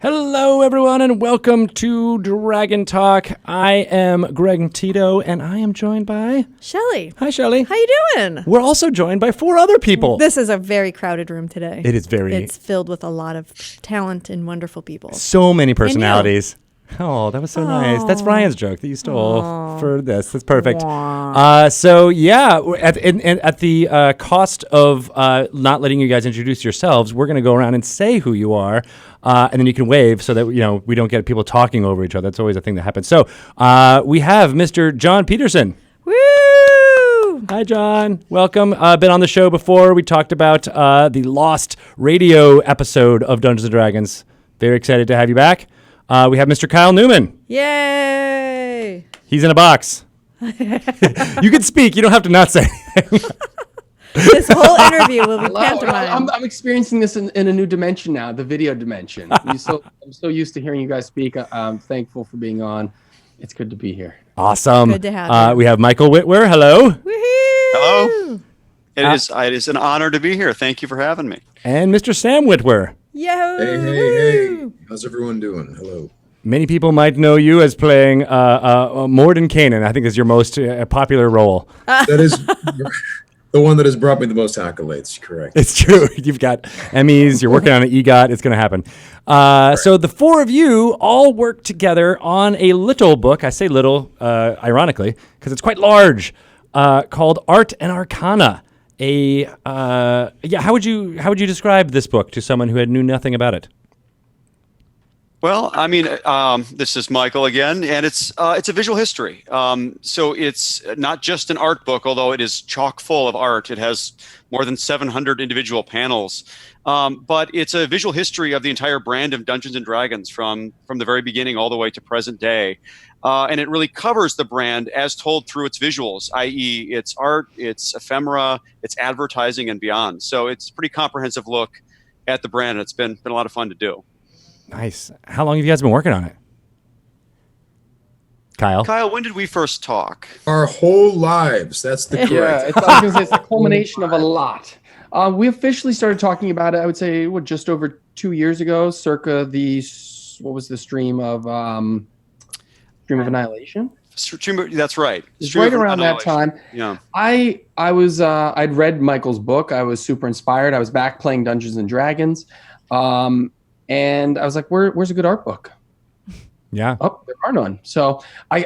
Hello, everyone, and welcome to Dragon Talk. I am Greg Tito, and I am joined by... Shelly. Hi, Shelly. How you doing? We're also joined by 4 other people. This is a very crowded room today. It is very... It's filled with a lot of talent and wonderful people. So many personalities. Oh, that was so nice. That's Ryan's joke that you stole for this. That's perfect. So, yeah, at the cost of not letting you guys introduce yourselves, we're going to go around and say who you are, and then you can wave so that we don't get people talking over each other. That's always a thing that happens. So, we have Mr. John Peterson. Woo! Hi, John. Welcome. Been on the show before. We talked about the Lost radio episode of Dungeons & Dragons. Very excited to have you back. We have Mr. Kyle Newman. Yay! He's in a box. You can speak. You don't have to not say anything. This whole interview will be pantomime. I'm experiencing this in a new dimension now, the video dimension. I'm so used to hearing you guys speak. I'm thankful for being on. It's good to be here. Awesome. Good to have you. We have Michael Whitwer. Hello. Woohoo! Hello. It is an honor to be here. Thank you for having me. And Mr. Sam Whitwer. Yo! Hey. How's everyone doing? Hello. Many people might know you as playing Morden Kanan. I think is your most popular role. That is the one that has brought me the most accolades, correct? It's true. You've got Emmys. You're working on an EGOT. It's going to happen. So the 4 of you all work together on a little book. I say little, ironically, because it's quite large, called Art and Arcana. How would you describe this book to someone who knew nothing about it? Well, I mean, this is Michael again, and it's a visual history. So it's not just an art book, although it is chock full of art. It has more than 700 individual panels. But it's a visual history of the entire brand of Dungeons & Dragons from the very beginning all the way to present day. And it really covers the brand as told through its visuals, i.e. its art, its ephemera, its advertising, and beyond. So it's a pretty comprehensive look at the brand. It's been a lot of fun to do. Nice. How long have you guys been working on it? Kyle, when did we first talk? Our whole lives. That's the correct. It's the culmination of a lot. We officially started talking about it, I would say, just over 2 years ago, circa the stream of Annihilation? That's right. It's right around that time. Yeah. I'd read Michael's book. I was super inspired. I was back playing Dungeons & Dragons. And I was like, where's a good art book? Yeah. Oh, there are none. So I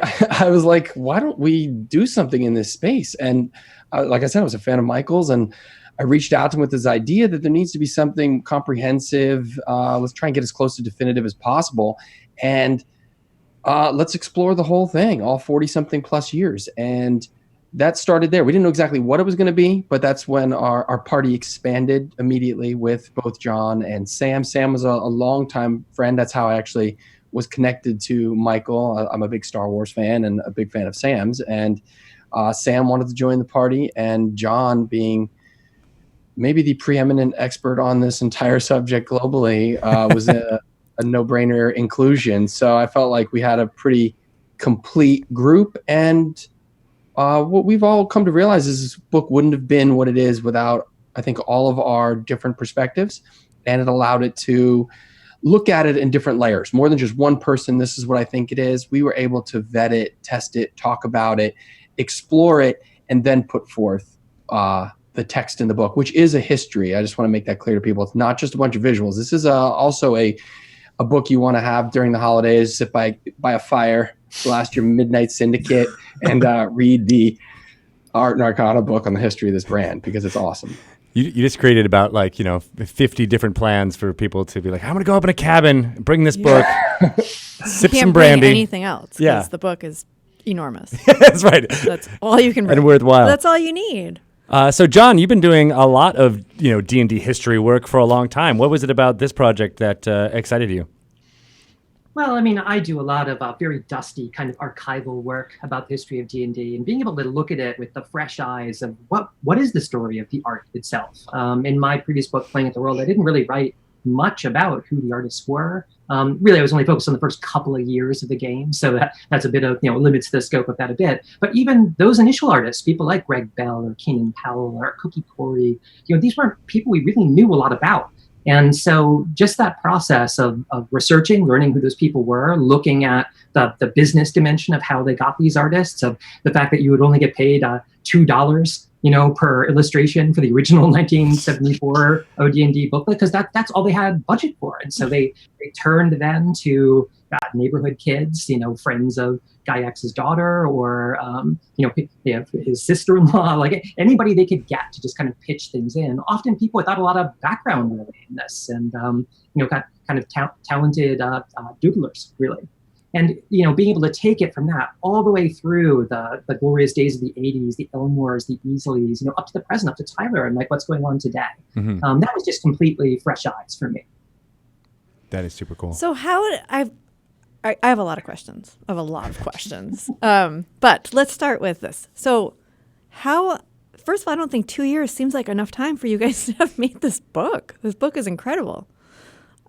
was like, why don't we do something in this space? And like I said, I was a fan of Michael's, and I reached out to him with this idea that there needs to be something comprehensive. Let's try and get as close to definitive as possible. And let's explore the whole thing, all 40-something plus years. And that started there. We didn't know exactly what it was going to be, but that's when our party expanded immediately with both John and Sam. Sam was a longtime friend. That's how I actually was connected to Michael. I'm a big Star Wars fan and a big fan of Sam's. And Sam wanted to join the party, and John, being maybe the preeminent expert on this entire subject globally, was a no-brainer inclusion. So I felt like we had a pretty complete group, and what we've all come to realize is this book wouldn't have been what it is without, I think, all of our different perspectives, and it allowed it to look at it in different layers, more than just one person. This is what I think it is. We were able to vet it, test it, talk about it, explore it, and then put forth the text in the book, which is a history. I just want to make that clear to people. It's not just a bunch of visuals. This is also a book you want to have during the holidays, sit by a fire, blast your Midnight Syndicate, and read the Art and Arcana book on the history of this brand, because it's awesome. You just created about 50 different plans for people to be like, I'm going to go up in a cabin, bring this book, sip some brandy. Bring anything else. Yeah. Because the book is enormous. That's right. That's all you can bring. And worthwhile. That's all you need. So, John, you've been doing a lot of D&D history work for a long time. What was it about this project that excited you? Well, I mean, I do a lot of very dusty kind of archival work about the history of D&D, and being able to look at it with the fresh eyes of what is the story of the art itself. In my previous book, Playing at the World, I didn't really write much about who the artists were. Really, I was only focused on the first couple of years of the game, so that's a bit of, limits the scope of that a bit. But even those initial artists, people like Greg Bell or Keenan Powell or Cookie Corey, these weren't people we really knew a lot about. And so just that process of researching, learning who those people were, looking at the business dimension of how they got these artists, of the fact that you would only get paid $2, per illustration for the original 1974 OD&D booklet, because that's all they had budget for. And so they turned then to neighborhood kids, friends of Guy X's daughter, or his sister-in-law, like anybody they could get to just kind of pitch things in. Often people without a lot of background really in this, and kind of talented doodlers really. And being able to take it from that all the way through the glorious days of the 80s, the Elmores, the Easleys, up to the present, up to Tyler, and like what's going on today. Mm-hmm. That was just completely fresh eyes for me. That is super cool. So I have a lot of questions. But let's start with this. So first of all, I don't think 2 years seems like enough time for you guys to have made this book. This book is incredible.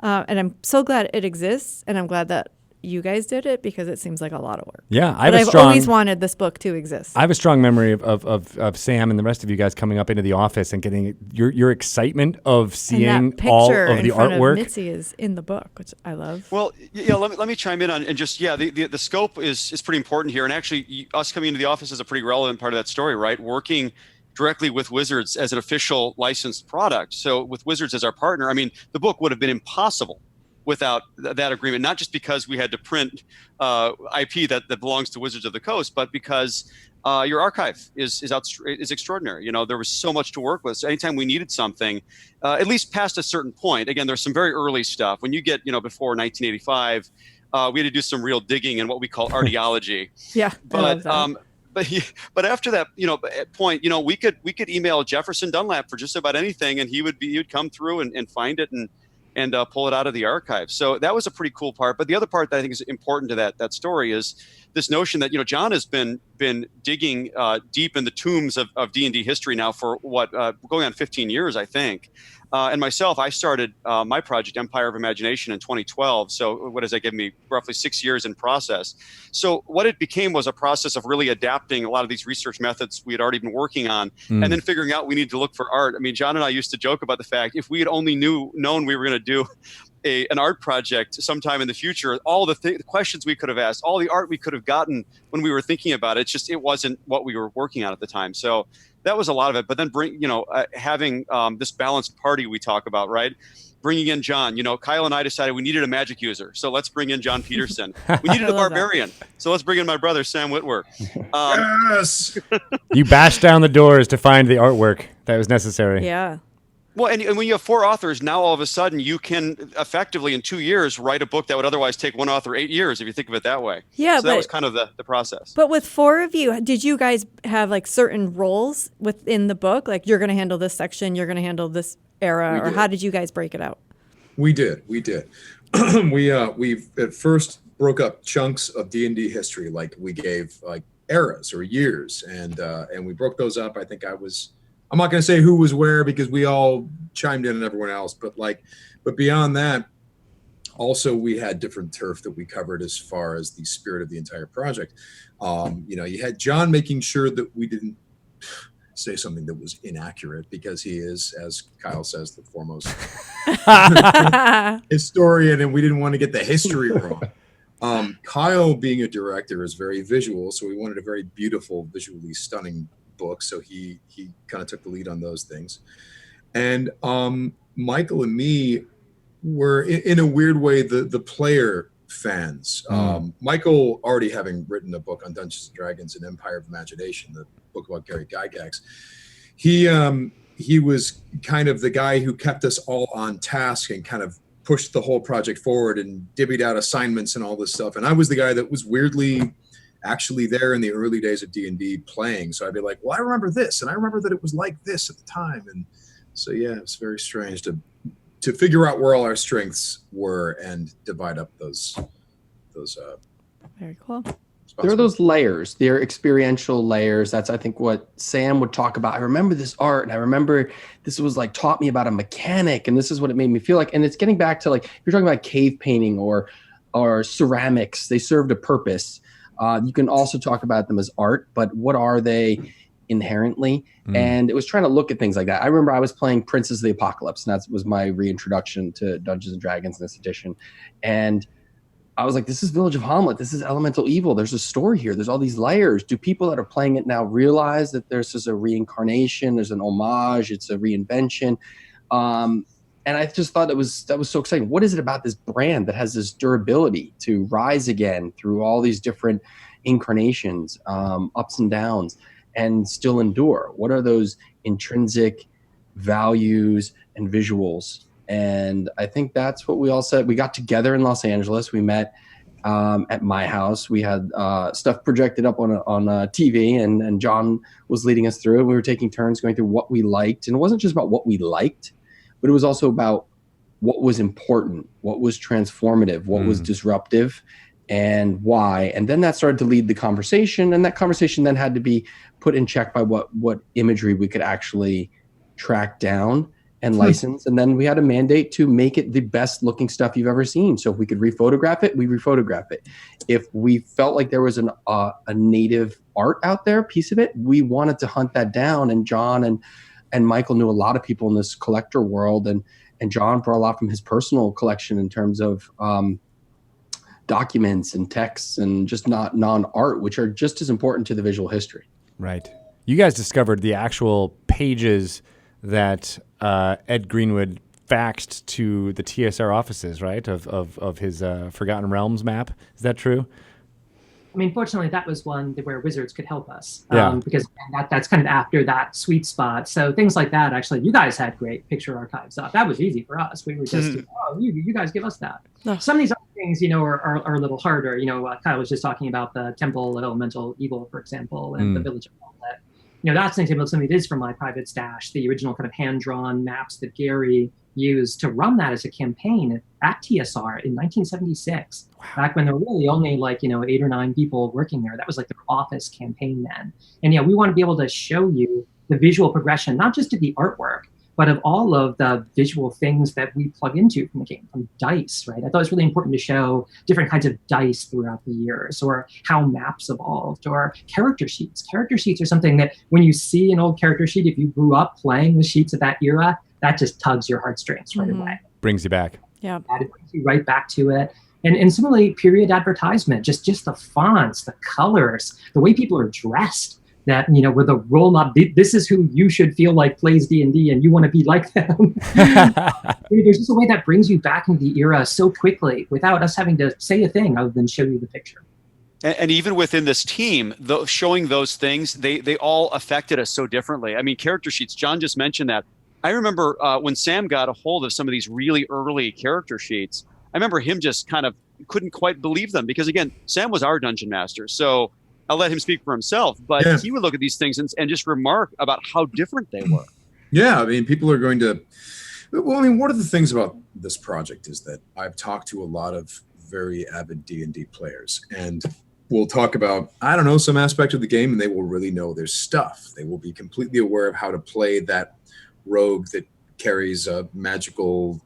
And I'm so glad it exists, and I'm glad that you guys did it, because it seems like a lot of work. Yeah, I've always wanted this book to exist. I have a strong memory of Sam and the rest of you guys coming up into the office and getting your excitement of seeing all of the artwork. Of Mitzi is in the book, which I love. Well, yeah, let me chime in on, and just, the scope is pretty important here. And actually, us coming into the office is a pretty relevant part of that story, right? Working directly with Wizards as an official licensed product. So with Wizards as our partner, I mean, the book would have been impossible without that agreement, not just because we had to print IP that belongs to Wizards of the Coast, but because your archive is extraordinary. There was so much to work with. So anytime we needed something, at least past a certain point, again, there's some very early stuff. When you get, before 1985, we had to do some real digging in what we call archaeology. Yeah, but after that, point, we could email Jefferson Dunlap for just about anything, and he would come through and find it and pull it out of the archive. So that was a pretty cool part. But the other part that I think is important to that story is this notion that, John has been digging deep in the tombs of D&D history now for going on 15 years, I think. And myself, I started my project, Empire of Imagination, in 2012. So what does that give me? Roughly 6 years in process. So what it became was a process of really adapting a lot of these research methods we had already been working on, and then figuring out we need to look for art. I mean, John and I used to joke about the fact, if we had only known we were going to do an art project sometime in the future, all the questions we could have asked, all the art we could have gotten when we were thinking about it, it wasn't what we were working on at the time. So that was a lot of it. But then having this balanced party we talk about, right? Bringing in John, Kyle and I decided we needed a magic user. So let's bring in John Peterson. We needed a barbarian. So let's bring in my brother, Sam Witwer. Yes. You bashed down the doors to find the artwork that was necessary. Yeah. Well, and when you have 4 authors, now all of a sudden you can effectively in 2 years write a book that would otherwise take one author 8 years, if you think of it that way. Yeah, so that was kind of the process. But with 4 of you, did you guys have like certain roles within the book? Like, you're going to handle this section, you're going to handle this era, or how did you guys break it out? We did. we at first broke up chunks of D&D history, like we gave like eras or years, and we broke those up. I think I'm not going to say who was where, because we all chimed in and everyone else, but beyond that, also we had different turf that we covered as far as the spirit of the entire project. You had John making sure that we didn't say something that was inaccurate, because he is, as Kyle says, the foremost historian, and we didn't want to get the history wrong. Kyle, being a director, is very visual, so we wanted a very beautiful, visually stunning book, so he kind of took the lead on those things. And Michael and me were in a weird way the player fans. Michael, already having written a book on Dungeons and Dragons and Empire of Imagination, the book about Gary Gygax, he was kind of the guy who kept us all on task and kind of pushed the whole project forward and divvied out assignments and all this stuff. And I was the guy that was weirdly actually there in the early days of D&D playing. So I'd be like, well, I remember this, and I remember that it was like this at the time. And so, yeah, it's very strange to figure out where all our strengths were and divide up those very cool. There are those layers. They're experiential layers. That's, I think, what Sam would talk about. I remember this art, and I remember this was like taught me about a mechanic, and this is what it made me feel like. And it's getting back to, like, you're talking about cave painting or ceramics. They served a purpose. You can also talk about them as art, but what are they inherently. And it was trying to look at things like that. I remember I was playing Princes of the Apocalypse, and that was my reintroduction to Dungeons and Dragons in this edition. And I was like, this is Village of Hamlet. This is elemental evil. There's a story here. There's all these layers. Do people that are playing it now realize that there's just a reincarnation? There's an homage. It's a reinvention. And I just thought that was so exciting. What is it about this brand that has this durability to rise again through all these different incarnations, ups and downs, and still endure? What are those intrinsic values and visuals? And I think that's what we all said. We got together in Los Angeles. We met at my house. We had stuff projected up on a TV, and John was leading us through it. We were taking turns going through what we liked. And it wasn't just about what we liked, but it was also about what was important, what was transformative, what was disruptive, and why. And then that started to lead the conversation. And that conversation then had to be put in check by what imagery we could actually track down and license. And then we had a mandate to make it the best looking stuff you've ever seen. So if we could rephotograph it, we rephotograph it. If we felt like there was a native art out there, piece of it, we wanted to hunt that down. And John and Michael knew a lot of people in this collector world. And John brought a lot from his personal collection in terms of documents and texts and just not non-art, which are just as important to the visual history. Right. You guys discovered the actual pages that Ed Greenwood faxed to the TSR offices, right, of his Forgotten Realms map. Is that true? I mean, fortunately, that was one where Wizards could help us because that's kind of after that sweet spot. So things like that, actually, you guys had great picture archives up. That was easy for us. We were just, you guys give us that. No. Some of these other things, are a little harder. Kyle was just talking about the Temple of Elemental Evil, for example, and the Village of Hamlet. That's an example of something that is from my private stash, the original kind of hand-drawn maps that Gary used to run that as a campaign at TSR in 1976, back when there were really only 8 or 9 people working there. That was like their office campaign then. And we want to be able to show you the visual progression, not just of the artwork, but of all of the visual things that we plug into from the game, from dice, right? I thought it was really important to show different kinds of dice throughout the years, or how maps evolved, or character sheets. Character sheets are something that when you see an old character sheet, if you grew up playing the sheets of that era, that just tugs your heartstrings right away. Brings you back. Yeah. It brings you right back to it. And similarly, period advertisement, just the fonts, the colors, the way people are dressed, that, were the role model. This is who you should feel like plays D&D, and you want to be like them. There's just a way that brings you back into the era so quickly without us having to say a thing other than show you the picture. And even within this team, showing those things, they all affected us so differently. I mean, character sheets, John just mentioned that. I remember when Sam got a hold of some of these really early character sheets, I remember him just kind of couldn't quite believe them because, again, Sam was our dungeon master. So I'll let him speak for himself, but he would look at these things and just remark about how different they were. Yeah, I mean, people are going to... Well, I mean, one of the things about this project is that I've talked to a lot of very avid D&D players, and we'll talk about, I don't know, some aspect of the game, and they will really know their stuff. They will be completely aware of how to play that rogue that carries a magical,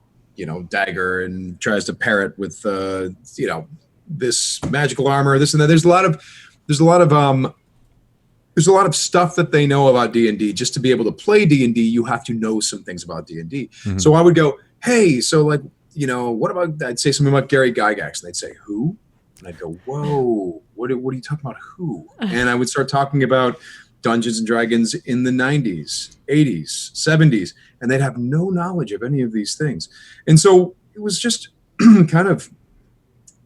dagger and tries to pair it with, this magical armor, this and that. There's a lot of stuff that they know about D&D. Just to be able to play D&D, you have to know some things about D&D. Mm-hmm. So I would go, hey, so what about, I'd say something about Gary Gygax, and they'd say, who? And I'd go, whoa, what are you talking about, who? And I would start talking about Dungeons and Dragons in the 90s, 80s, 70s, and they'd have no knowledge of any of these things. And so it was just kind of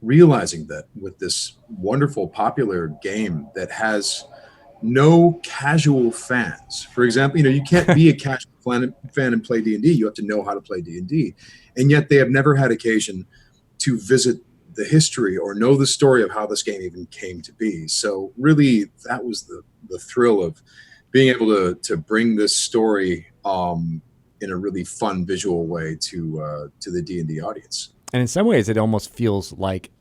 realizing that with this wonderful popular game that has no casual fans. For example, you can't be a casual fan and play D&D. You have to know how to play D&D. And yet they have never had occasion to visit the history or know the story of how this game even came to be. So really, that was the thrill of being able to bring this story in a really fun visual way to the D&D audience. And in some ways, it almost feels like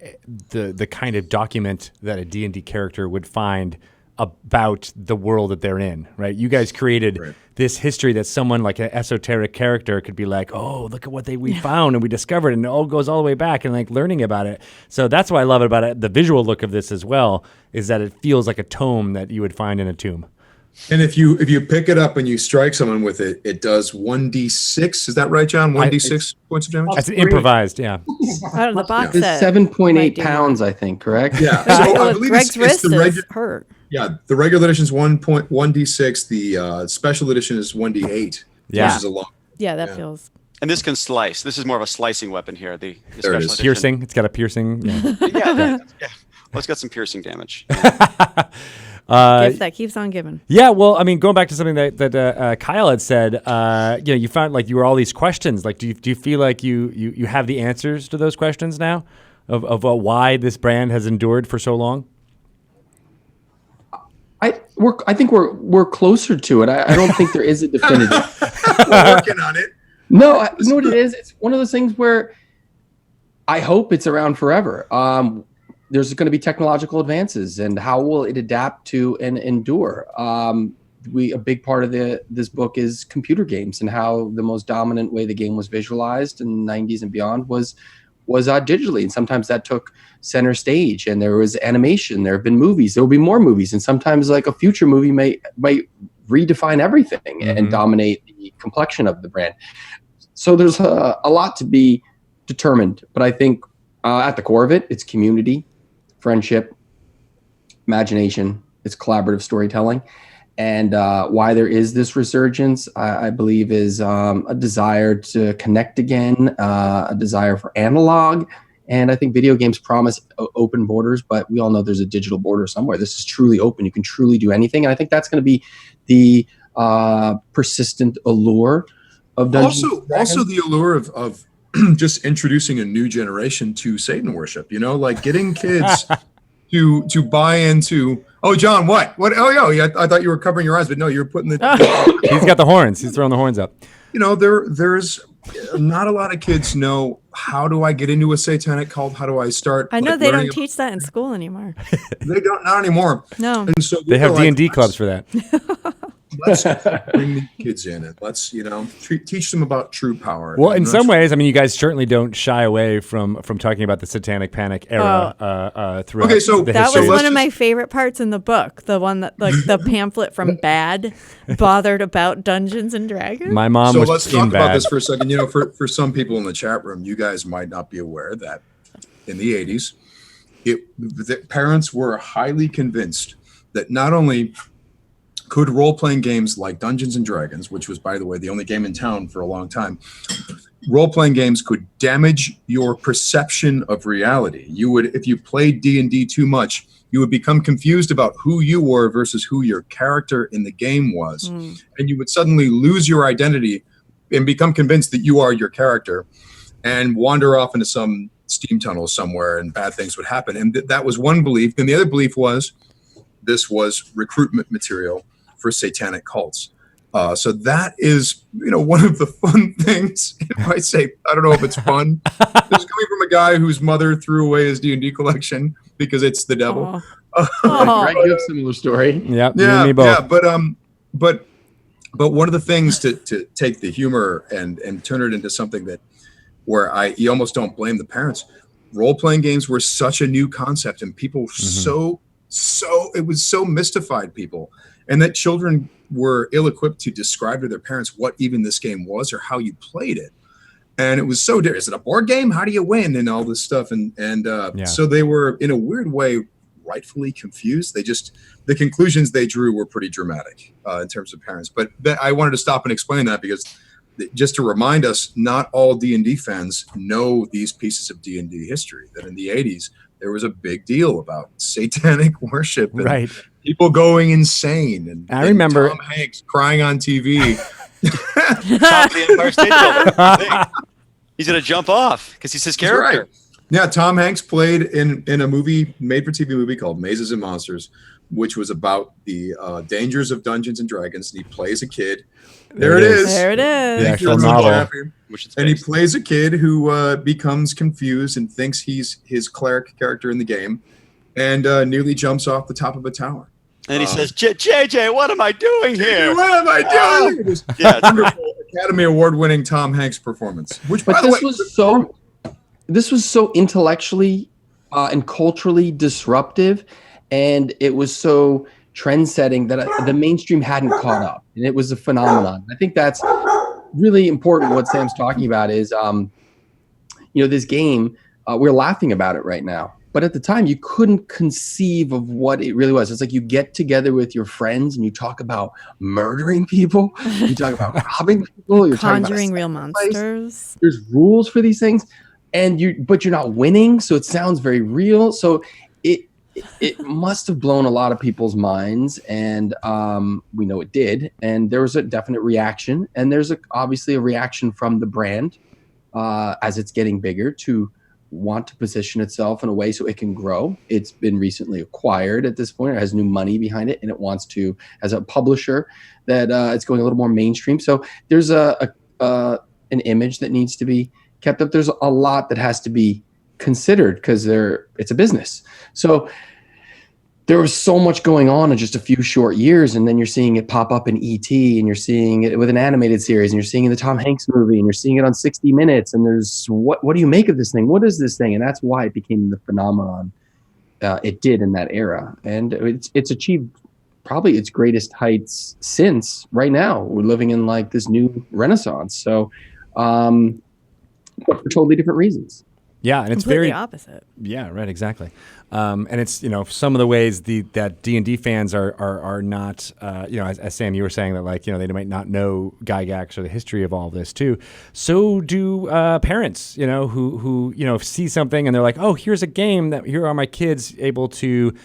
the kind of document that a D&D character would find about the world that they're in, right? You guys created this history that someone like an esoteric character could be like, oh, look at what we found and we discovered, and it all goes all the way back and like learning about it. So that's why I love it about it. The visual look of this as well is that it feels like a tome that you would find in a tomb. And if you pick it up and you strike someone with it, it does 1d6. Is that right, John? 1d6 points of damage? That's improvised, yeah. I don't know, the box It's said 7.8 might do pounds, I think, correct? Yeah. more. So I believe Greg's wrist the is hurt. Yeah, the regular edition is 1d6. The special edition is 1d8. Yeah. Which is a long. Yeah, that feels. And this can slice. This is more of a slicing weapon here. The There it special is. edition. Piercing. It's got a piercing. Yeah. Yeah. Well, it's got some piercing damage. Gift that keeps on giving. Yeah, well, I mean, going back to something that Kyle had said, you found like you were all these questions. Like, do you feel like you have the answers to those questions now of why this brand has endured for so long? I think we're closer to it. I don't think there is a definitive. We're working on it. No, you know what it is? It's one of those things where I hope it's around forever. There's going to be technological advances, and how will it adapt to and endure? A big part of this book is computer games, and how the most dominant way the game was visualized in the 90s and beyond was digitally, and sometimes that took center stage. And there was animation. There have been movies. There will be more movies, and sometimes like a future movie might redefine everything and dominate the complexion of the brand. So there's a lot to be determined, but I think at the core of it, it's community, friendship, imagination, it's collaborative storytelling. And why there is this resurgence, I believe, is a desire to connect again, a desire for analog. And I think video games promise open borders, but we all know there's a digital border somewhere. This is truly open. You can truly do anything. And I think that's going to be the persistent allure of Dungeons and Dragons. Also the allure of just introducing a new generation to Satan worship, like getting kids to buy into. Oh, John, what? Oh, yeah, I thought you were covering your eyes, but no, you're putting the. He's got the horns. He's throwing the horns up. There's not a lot of kids know, how do I get into a satanic cult? How do I start? I know they don't teach that in school anymore. They don't, not anymore. No. And so They have D&D clubs for that. Let's bring the kids in and let's teach them about true power. Well, in some ways, I mean, you guys certainly don't shy away from talking about the Satanic Panic era throughout. Okay, so the that history. was one of my favorite parts in the book. The one that, like, the pamphlet from Bad bothered about Dungeons and Dragons. My mom So was let's in talk about Bad. this for a second. For some people in the chat room, you guys might not be aware that in the 80s, the parents were highly convinced that not only could role-playing games like Dungeons and Dragons, which was, by the way, the only game in town for a long time, role-playing games could damage your perception of reality. You would, if you played D&D too much, you would become confused about who you were versus who your character in the game was. And you would suddenly lose your identity and become convinced that you are your character and wander off into some steam tunnel somewhere, and bad things would happen. And that was one belief. And the other belief was this was recruitment material for satanic cults. So that is, one of the fun things. If I say, I don't know if it's fun. It's coming from a guy whose mother threw away his D&D collection because it's the devil. Greg, you have a similar story. Yep, you and me both. Yeah, but one of the things to take the humor and turn it into something where you almost don't blame the parents. Role-playing games were such a new concept, and people it was so mystified people. And that children were ill-equipped to describe to their parents what even this game was or how you played it. And it was so different. Is it a board game? How do you win? And all this stuff. So they were, in a weird way, rightfully confused. The conclusions they drew were pretty dramatic in terms of parents. But I wanted to stop and explain that because just to remind us, not all D&D fans know these pieces of D&D history, that in the 80s, there was a big deal about satanic worship and people going insane. And I remember Tom Hanks crying on TV. Top of the Empire State Building. He's going to jump off because he's his character. Right. Yeah, Tom Hanks played in a movie, made-for-TV movie called Mazes and Monsters, which was about the dangers of Dungeons and Dragons. And he plays a kid. There it is. There it is. The actual novel. And he plays a kid who becomes confused and thinks he's his cleric character in the game and nearly jumps off the top of a tower. And he says, JJ, what am I doing here? What am I doing? Yeah, it's wonderful Academy Award-winning Tom Hanks performance. Which, by the way, this was so intellectually and culturally disruptive, and it was so trend setting that the mainstream hadn't caught up, and it was a phenomenon. I think that's really important. What Sam's talking about is, this game. We're laughing about it right now, but at the time you couldn't conceive of what it really was. It's like you get together with your friends and you talk about murdering people, you talk about robbing people, you're conjuring talking real about monsters. There's rules for these things, but you're not winning, so it sounds very real. So it must have blown a lot of people's minds, and we know it did. And there was a definite reaction, and there's obviously a reaction from the brand as it's getting bigger to want to position itself in a way so it can grow. It's been recently acquired at this point. It has new money behind it, and it wants to, as a publisher, that it's going a little more mainstream. So there's an image that needs to be kept up. There's a lot that has to be considered because it's a business. So there was so much going on in just a few short years, and then you're seeing it pop up in E.T., and you're seeing it with an animated series, and you're seeing it in the Tom Hanks movie, and you're seeing it on 60 Minutes, and there's what do you make of this thing? What is this thing? And that's why it became the phenomenon it did in that era. And it's achieved probably its greatest heights since. Right now we're living in like this new renaissance. So but for totally different reasons. Yeah, and it's completely very opposite. Yeah, right, exactly. And it's some of the ways that D&D fans are not as Sam, you were saying that they might not know Gygax or the history of all this too. So do parents, who see something and they're like, oh, here's a game that here are my kids able to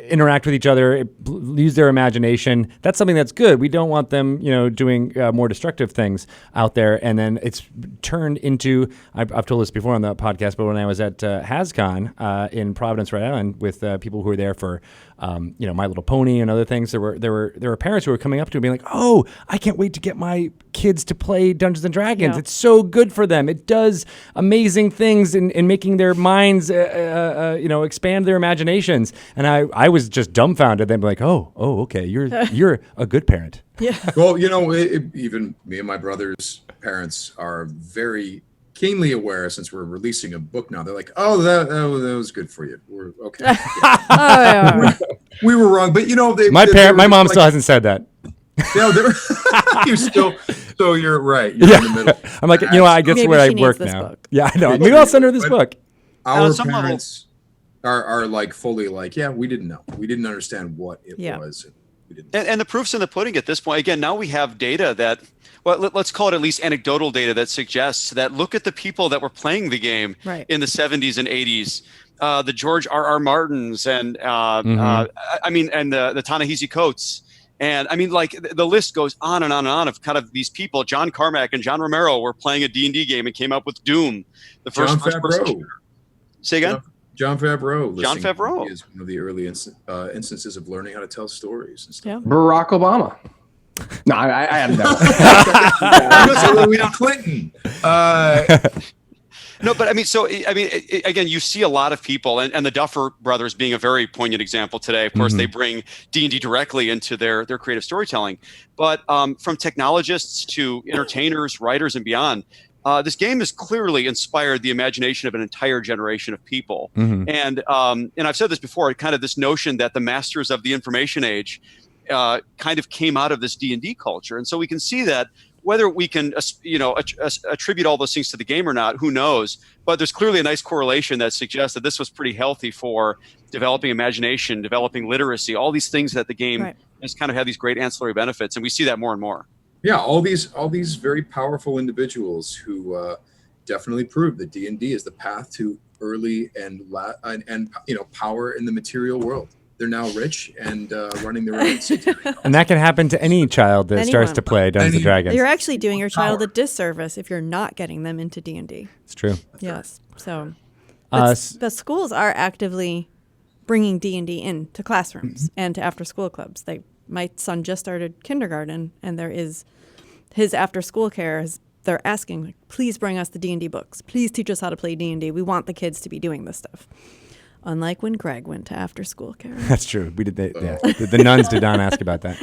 interact with each other, use their imagination. That's something that's good. We don't want them, doing more destructive things out there. And then it's turned into, I've told this before on the podcast, but when I was at HasCon in Providence, Rhode Island, with people who were there for, My Little Pony and other things, there were parents who were coming up to me being like, oh, I can't wait to get my kids to play Dungeons and Dragons. Yeah. It's so good for them. It does amazing things in making their minds, expand their imaginations. And I was just dumbfounded. They'd be like, oh, okay, you're a good parent. Yeah. Well, even me and my brother's parents are very keenly aware, since we're releasing a book now. They're like, oh, that was good for you. We're okay. We were wrong, but my mom still hasn't said that. No, you're still. So you're right. You're in the middle. I'm like, I guess maybe where I work now. Book. Yeah, I know. Maybe I'll send her this book. Our parents are like fully like, yeah, we didn't know. We didn't understand what it was. And the proof's in the pudding at this point. Again, now we have data that, well, let's call it at least anecdotal data that suggests that look at the people that were playing the game in the 70s and 80s. The George R.R. Martins and the Ta-Nehisi Coates. And the list goes on and on and on of kind of these people. John Carmack and John Romero were playing a D&D game and came up with Doom, the first person shooter. Say again? John Favreau. John Favreau is one of the early instances of learning how to tell stories and stuff. Yeah. Barack Obama. No, I don't know. Clinton. No, but again, you see a lot of people, and the Duffer Brothers being a very poignant example today. Of course, they bring D&D directly into their creative storytelling. But from technologists to entertainers, writers, and beyond, this game has clearly inspired the imagination of an entire generation of people. And I've said this before, kind of this notion that the masters of the information age kind of came out of this D&D culture. And so we can see that whether we can, attribute all those things to the game or not, who knows? But there's clearly a nice correlation that suggests that this was pretty healthy for developing imagination, developing literacy, all these things that the game has kind of had these great ancillary benefits. And we see that more and more. Yeah, all these very powerful individuals who definitely prove that D&D is the path to early and power in the material world. They're now rich and running their own city. And that can happen to any child that starts to play Dungeons and Dragons. You're actually doing your child a disservice if you're not getting them into D&D. It's true. Yes. So the schools are actively bringing D&D into classrooms and to after-school clubs. My son just started kindergarten, and there is his after-school care. They're asking, please bring us the D&D books. Please teach us how to play D&D. We want the kids to be doing this stuff. Unlike when Greg went to after-school care. That's true. We did. The nuns did not ask about that.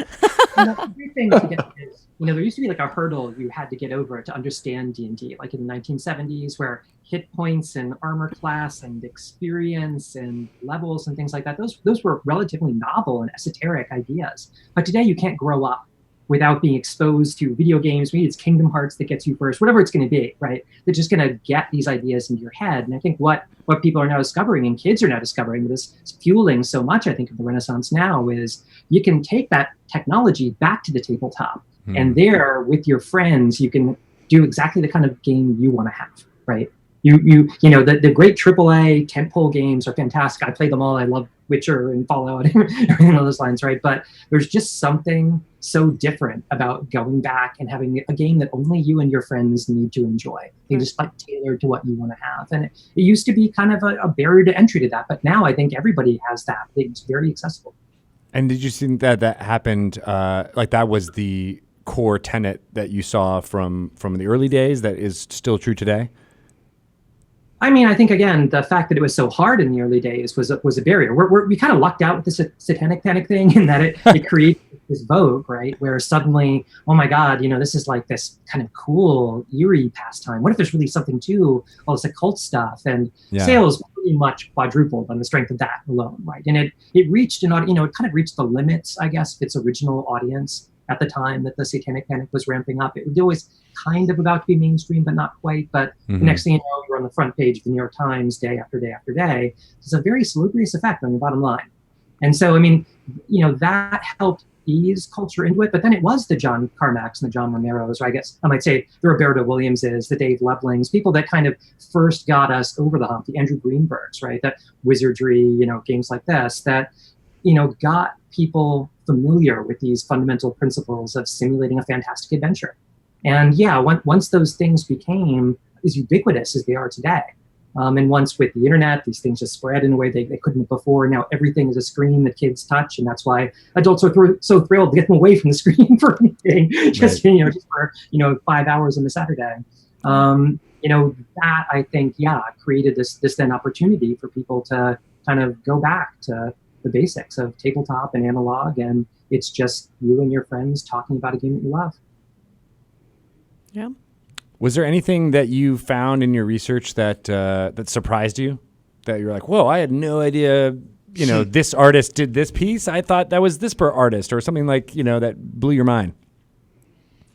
The great thing to get is, there used to be like a hurdle you had to get over to understand D&D, like in the 1970s, where hit points and armor class and experience and levels and things like that, those were relatively novel and esoteric ideas. But today you can't grow up without being exposed to video games. Maybe it's Kingdom Hearts that gets you first, whatever it's going to be, right? They're just going to get these ideas into your head. And I think what people are now discovering, and kids are now discovering, that is fueling so much, I think, of the Renaissance now, is you can take that technology back to the tabletop. And there, with your friends, you can do exactly the kind of game you want to have, right? The great AAA tentpole games are fantastic. I play them all. I love Witcher and Fallout and everything along those lines, right? But there's just something so different about going back and having a game that only you and your friends need to enjoy. They just like tailored to what you want to have. And it used to be kind of a barrier to entry to that, but now I think everybody has that. It's very accessible. And did you see that happened? Like that was the core tenet that you saw from the early days that is still true today? I mean, I think, again, the fact that it was so hard in the early days was a barrier. We kind of lucked out with the Satanic Panic thing in that it created this vogue, right? Where suddenly, oh my God, this is like this kind of cool, eerie pastime. What if there's really something to all this occult stuff? And sales pretty much quadrupled on the strength of that alone, right? And it reached it kind of reached the limits, I guess, of its original audience at the time that the Satanic Panic was ramping up. It was always kind of about to be mainstream, but not quite. But the next thing you know, you're on the front page of the New York Times day after day after day. It's a very salubrious effect on your bottom line. And so, I mean, that helped ease culture into it. But then it was the John Carmacks and the John Romeros, or I guess I might say the Roberto Williamses, the Dave Leblings, people that kind of first got us over the hump, the Andrew Greenbergs, right? That wizardry, games like this, that, got people familiar with these fundamental principles of simulating a fantastic adventure. And once those things became as ubiquitous as they are today, and once with the internet, these things just spread in a way they couldn't have before. Now everything is a screen that kids touch, and that's why adults are so thrilled to get them away from the screen for anything, just for 5 hours on a Saturday. That I think created this then opportunity for people to kind of go back to the basics of tabletop and analog, and it's just you and your friends talking about a game that you love. Yeah. Was there anything that you found in your research that surprised you? That you're like, whoa, I had no idea, this artist did this piece. I thought that was this per artist, or something like, that blew your mind.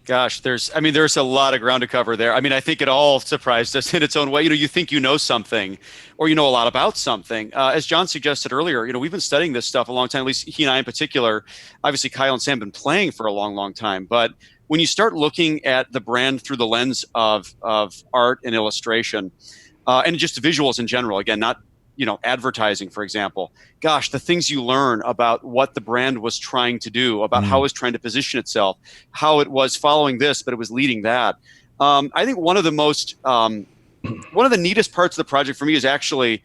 Gosh, there's a lot of ground to cover there. I mean, I think it all surprised us in its own way. You think you know something, or you know a lot about something. As John suggested earlier, we've been studying this stuff a long time, at least he and I in particular. Obviously, Kyle and Sam have been playing for a long, long time. But when you start looking at the brand through the lens of art and illustration, and just visuals in general, again, not advertising, for example, gosh, the things you learn about what the brand was trying to do, about how it was trying to position itself, how it was following this, but it was leading that. I think one of the neatest parts of the project for me is actually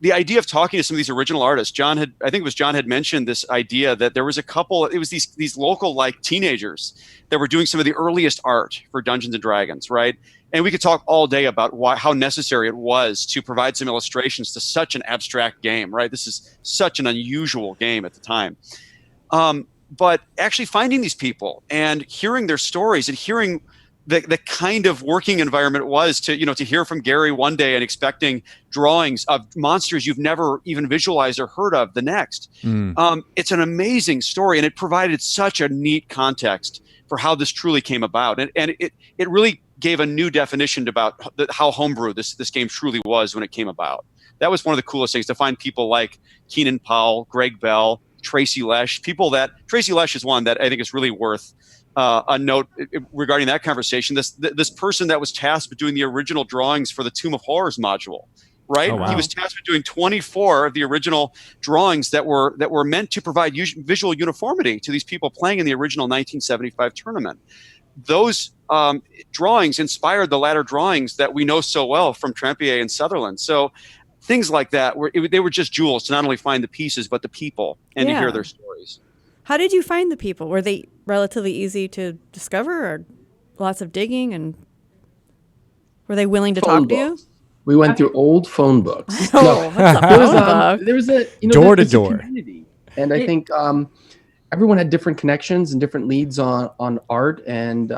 the idea of talking to some of these original artists. John had mentioned this idea that there was a couple, it was these local like teenagers that were doing some of the earliest art for Dungeons and Dragons, right? And we could talk all day about how necessary it was to provide some illustrations to such an abstract game, right? This is such an unusual game at the time. But actually finding these people and hearing their stories and hearing the kind of working environment it was to hear from Gary one day and expecting drawings of monsters you've never even visualized or heard of the next. It's an amazing story, and it provided such a neat context for how this truly came about. And it really gave a new definition about how homebrew this game truly was when it came about. That was one of the coolest things, to find people like Keenan Powell, Greg Bell, Tracy Lesh, Tracy Lesh is one that I think is really worth a note regarding that conversation. This person that was tasked with doing the original drawings for the Tomb of Horrors module, right? Oh, wow. He was tasked with doing 24 of the original drawings that were meant to provide visual uniformity to these people playing in the original 1975 tournament. Those drawings inspired the latter drawings that we know so well from Trampier and Sutherland. So things like that, they were just jewels to not only find the pieces, but the people and to hear their stories. How did you find the people? Were they relatively easy to discover, or lots of digging, and were they willing to talk to you? We went through old phone books. Oh, what's a phone book? There was a door to there's a door community, and I think everyone had different connections and different leads on art, and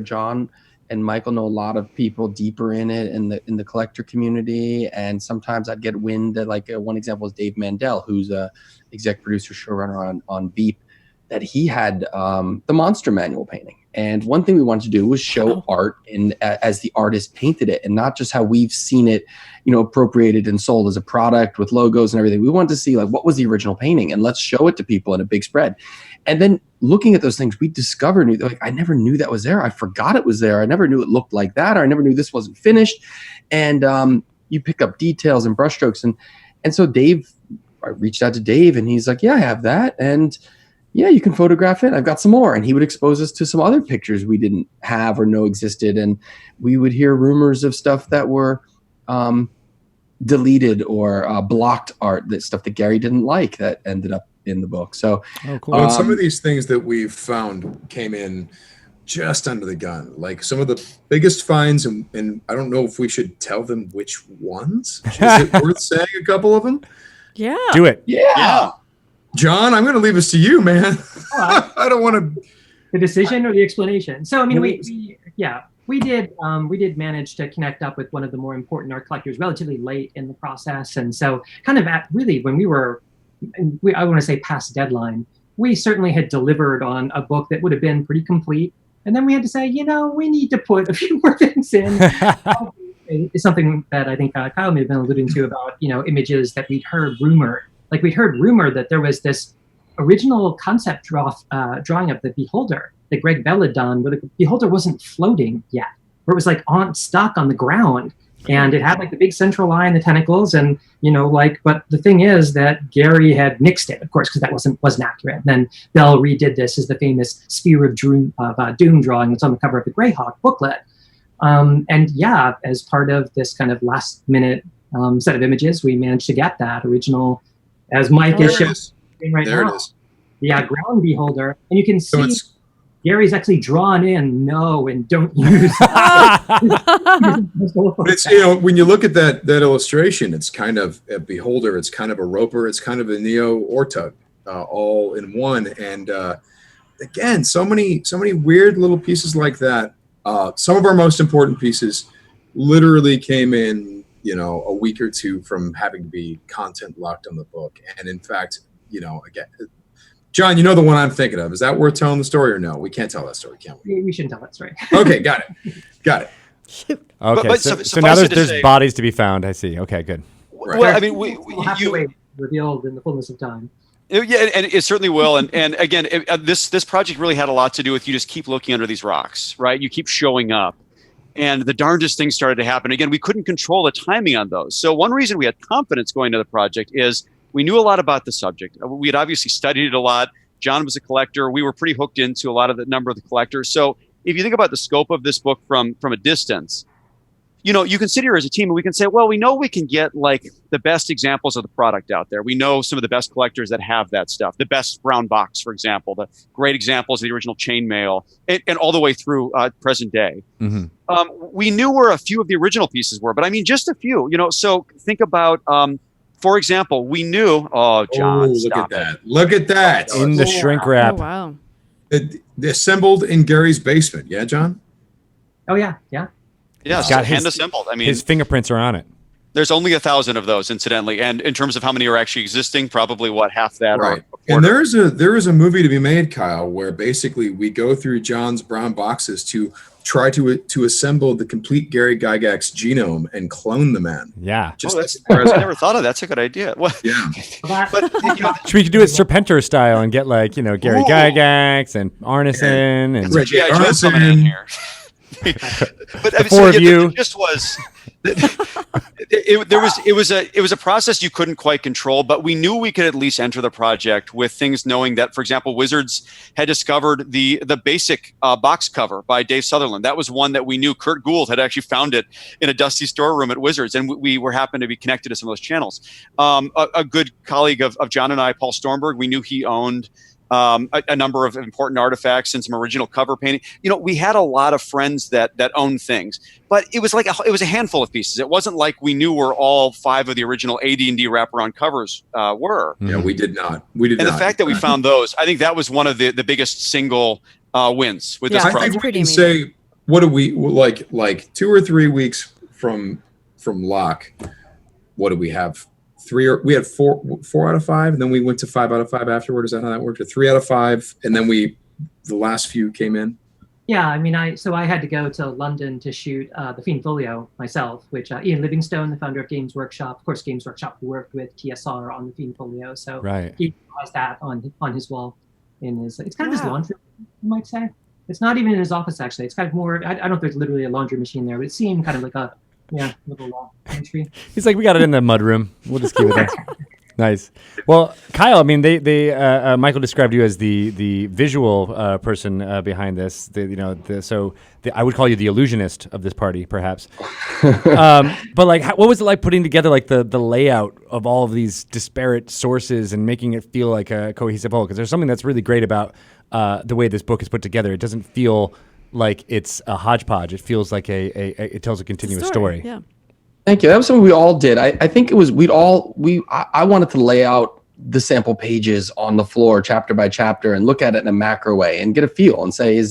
John and Michael know a lot of people deeper in it in the collector community, and sometimes I'd get wind that, like, one example is Dave Mandel, who's a exec producer showrunner on Veep, that he had the Monster Manual painting. And one thing we wanted to do was show art as the artist painted it, and not just how we've seen it, appropriated and sold as a product with logos and everything. We wanted to see, like, what was the original painting, and let's show it to people in a big spread. And then looking at those things, we discovered, like, I never knew that was there. I forgot it was there. I never knew it looked like that, or I never knew this wasn't finished. And you pick up details and brushstrokes. And so I reached out to Dave, and he's like, yeah, I have that. And yeah, you can photograph it. I've got some more. And he would expose us to some other pictures we didn't have or know existed. And we would hear rumors of stuff that were deleted or blocked art, that stuff that Gary didn't like, that ended up in the book. So cool. Some of these things that we've found came in just under the gun. Like some of the biggest finds, and I don't know if we should tell them which ones. Is it worth saying a couple of them? Yeah. Do it. Yeah. John, I'm going to leave this to you, man. I don't want to. The decision or the explanation. So, I mean, we did manage to connect up with one of the more important art collectors relatively late in the process. And so kind of when we were, I want to say past deadline, we certainly had delivered on a book that would have been pretty complete. And then we had to say, we need to put a few more things in. It's something that I think Kyle may have been alluding to about, images that we'd heard rumored. Like we'd heard rumor that there was this original concept drawing of the Beholder that Greg Bell had done, where the Beholder wasn't floating yet, where it was like stuck on the ground, and it had like the big central eye and the tentacles, and but the thing is that Gary had nixed it, of course, because that wasn't accurate. And then Bell redid this as the famous Sphere of Doom drawing that's on the cover of the Greyhawk booklet. As part of this kind of last minute set of images, we managed to get that original, as Mike is showing right now. It is. Yeah, ground beholder. And you can see Gary's actually drawn in no and don't use. But it's, when you look at that illustration, it's kind of a beholder, it's kind of a roper, it's kind of a Neo Ortug, all in one. And again, so many weird little pieces like that. Some of our most important pieces literally came in, a week or two from having to be content locked on the book. And in fact, again, John, the one I'm thinking of. Is that worth telling the story or no? We can't tell that story, can we? We shouldn't tell that story. Okay, got it. Okay, so now there's bodies to be found. I see. Okay, good. Right. Well, I mean, we'll have to wait, revealed in the fullness of time. Yeah, and it certainly will. And again, this project really had a lot to do with you just keep looking under these rocks, right? You keep showing up. And the darndest things started to happen. Again, we couldn't control the timing on those. So one reason we had confidence going into the project is we knew a lot about the subject. We had obviously studied it a lot. John was a collector. We were pretty hooked into a lot of the number of the collectors. So if you think about the scope of this book from a distance, you can sit here as a team and we can say, well, we know we can get like the best examples of the product out there. We know some of the best collectors that have that stuff. The best brown box, for example, the great examples of the original chainmail, and all the way through present day. Mm-hmm. We knew where a few of the original pieces were, but I mean, just a few, so think about, for example, we knew, John, Look at that. In the shrink wrap. Oh, wow. Assembled in Gary's basement. Yeah, John? Oh, yeah. Yeah. Yeah, got hand assembled. I mean, his fingerprints are on it. There's only 1,000 of those, incidentally, and in terms of how many are actually existing, probably half that. Right. And there is a movie to be made, Kyle, where basically we go through John's brown boxes to try to assemble the complete Gary Gygax genome and clone the man. Yeah. I never thought of that. That's a good idea. Well, yeah. But we could do it Serpentor style and get like Gary Gygax and Arneson and Reggie Arneson coming in here. But I mean, four of you. It just was. It was a process you couldn't quite control, but we knew we could at least enter the project with things knowing that, for example, Wizards had discovered the basic box cover by Dave Sutherland. That was one that we knew Kurt Gould had actually found it in a dusty storeroom at Wizards, and we were happened to be connected to some of those channels. A good colleague of John and I, Paul Stormberg, we knew he owned a number of important artifacts and some original cover painting. We had a lot of friends that owned things, but it was it was a handful of pieces. It wasn't like we knew where all 5 of the original AD&D wraparound covers were. Yeah, we did not. And the fact that we found those, I think that was one of the biggest single wins with this I project. think we can say, what do we like 2 or 3 weeks from lock? What do we have? We had 4 out of 5, and then we went to 5 out of 5 afterward. Is that how that worked? Or 3 out of 5, and then the last few came in. Yeah, I mean, I had to go to London to shoot the Fiend Folio myself, which Ian Livingstone, the founder of Games Workshop, of course, Games Workshop worked with TSR on the Fiend Folio, so he has that on his wall in his. It's kind of his laundry, you might say. It's not even in his office actually. It's kind of more. I don't know if there's literally a laundry machine there, but it seemed kind of like a little entry. He's like, we got it in the mud room. We'll just keep it there. Nice. Well, Kyle, I mean, Michael described you as the visual person behind this. I would call you the illusionist of this party, perhaps. But like, what was it like putting together like the layout of all of these disparate sources and making it feel like a cohesive whole? Because there's something that's really great about the way this book is put together. It doesn't feel like it's a hodgepodge. It feels like it tells a continuous story. Yeah. Thank you. That was something we all did. I think it was I wanted to lay out the sample pages on the floor chapter by chapter and look at it in a macro way and get a feel and say,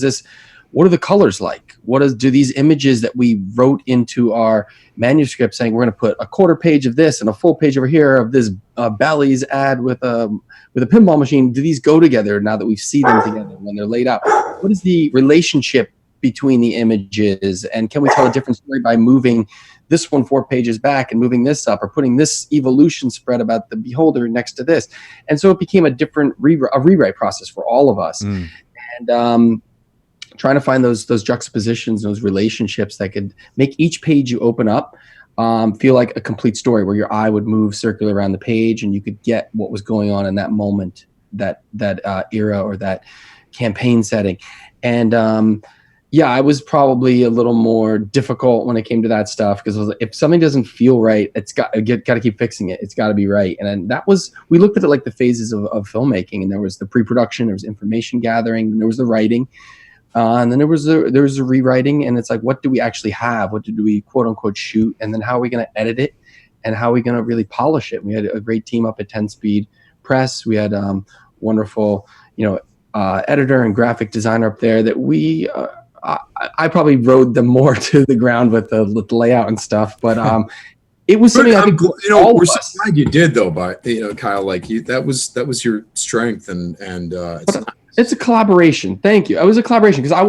what are the colors like? Do these images that we wrote into our manuscript saying we're going to put a quarter page of this and a full page over here of this Bally's ad with a pinball machine, do these go together now that we see them together when they're laid out? What is the relationship between the images, and can we tell a different story by moving this one 4 pages back and moving this up, or putting this evolution spread about the beholder next to this? And so it became a different rewrite process for all of us. And trying to find those juxtapositions, those relationships that could make each page you open up feel like a complete story, where your eye would move circular around the page and you could get what was going on in that moment, that era or that campaign setting. And I was probably a little more difficult when it came to that stuff, because if something doesn't feel right, it's got to keep fixing it. It's got to be right. And then we looked at it like the phases of filmmaking, and there was the pre-production, there was information gathering, and there was the writing. And then there was the rewriting, and it's like, what do we actually have? What did we quote unquote shoot? And then how are we going to edit it? And how are we going to really polish it? We had a great team up at 10 Speed Press. We had wonderful, editor and graphic designer up there that I probably rode them more to the ground with the layout and stuff, but it was something I think we're so glad you did though, but Kyle, like that was your strength, and it's a collaboration. Thank you. It was a collaboration because I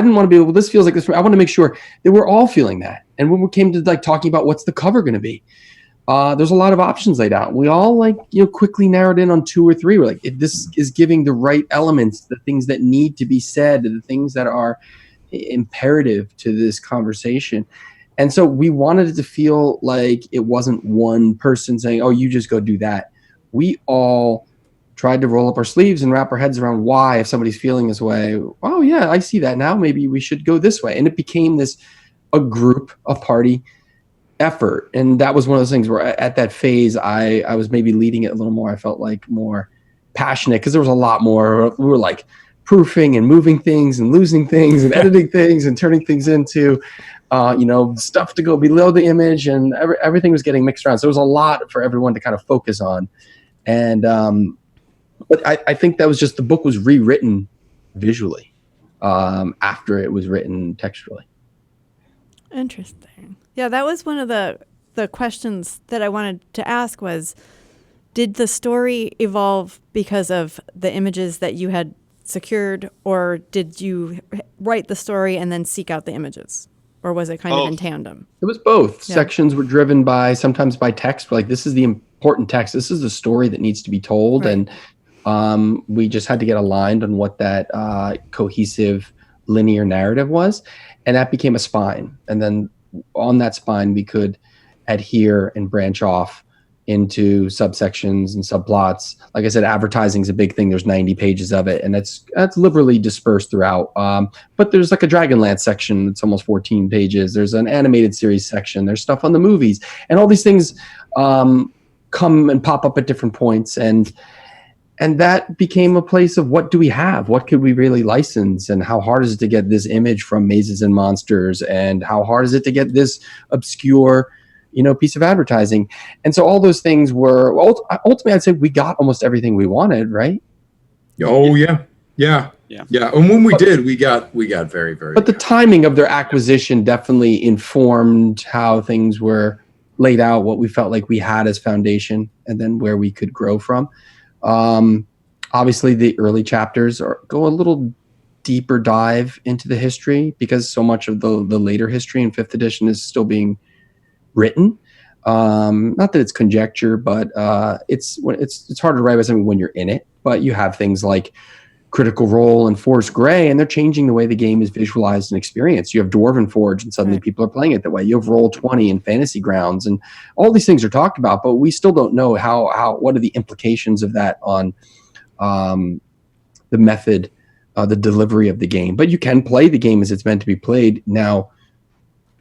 didn't want to be able. This feels like this. I wanted to make sure that we're all feeling that. And when we came to like talking about what's the cover going to be, there's a lot of options laid out. We all quickly narrowed in on 2 or 3. We're like, this is giving the right elements, the things that need to be said, the things that are imperative to this conversation. And so we wanted it to feel like it wasn't one person saying, oh, you just go do that. We all tried to roll up our sleeves and wrap our heads around why, if somebody's feeling this way, oh yeah, I see that now, maybe we should go this way. And it became a party effort. And that was one of those things where at that phase, I was maybe leading it a little more. I felt like more passionate because there was a lot more. We were like proofing and moving things and losing things and editing things and turning things into, stuff to go below the image, and everything was getting mixed around. So there was a lot for everyone to kind of focus on. And, but I think that was just, the book was rewritten visually after it was written textually. Interesting. Yeah, that was one of the questions that I wanted to ask was, did the story evolve because of the images that you had secured, or did you write the story and then seek out the images? Or was it kind of in tandem? It was both. Yeah. Sections were driven sometimes by text. Like, this is the important text. This is the story that needs to be told. Right. And we just had to get aligned on what that cohesive linear narrative was. And that became a spine. And then on that spine, we could adhere and branch off into subsections and subplots. Like I said, advertising is a big thing. There's 90 pages of it, and that's liberally dispersed throughout. But there's like a Dragonlance section. It's almost 14 pages. There's an animated series section. There's stuff on the movies, and all these things come and pop up at different points. And And that became a place of what do we have? What could we really license? And how hard is it to get this image from Mazes and Monsters? And how hard is it to get this obscure, piece of advertising? And so all those things were, ultimately, I'd say we got almost everything we wanted, right? Oh, yeah. And when we did, we got very, very. But the timing of their acquisition definitely informed how things were laid out, what we felt like we had as foundation, and then where we could grow from. Obviously, the early chapters go a little deeper dive into the history because so much of the later history in 5th edition is still being written. Not that it's conjecture, but it's hard to write about something when you're in it. But you have things like Critical Role and Force Grey, and they're changing the way the game is visualized and experienced. You have Dwarven Forge, and suddenly people are playing it that way. You have Roll20 and Fantasy Grounds, and all these things are talked about, but we still don't know what are the implications of that on the method, the delivery of the game. But you can play the game as it's meant to be played now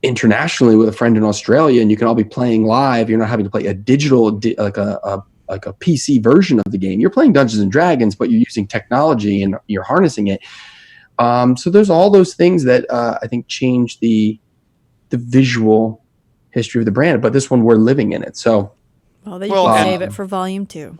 internationally with a friend in Australia, and you can all be playing live. You're not having to play a digital, like a PC version of the game. You're playing Dungeons and Dragons, but you're using technology and you're harnessing it. So there's all those things that I think change the visual history of the brand. But this one, we're living in it. So, you can save it for volume 2.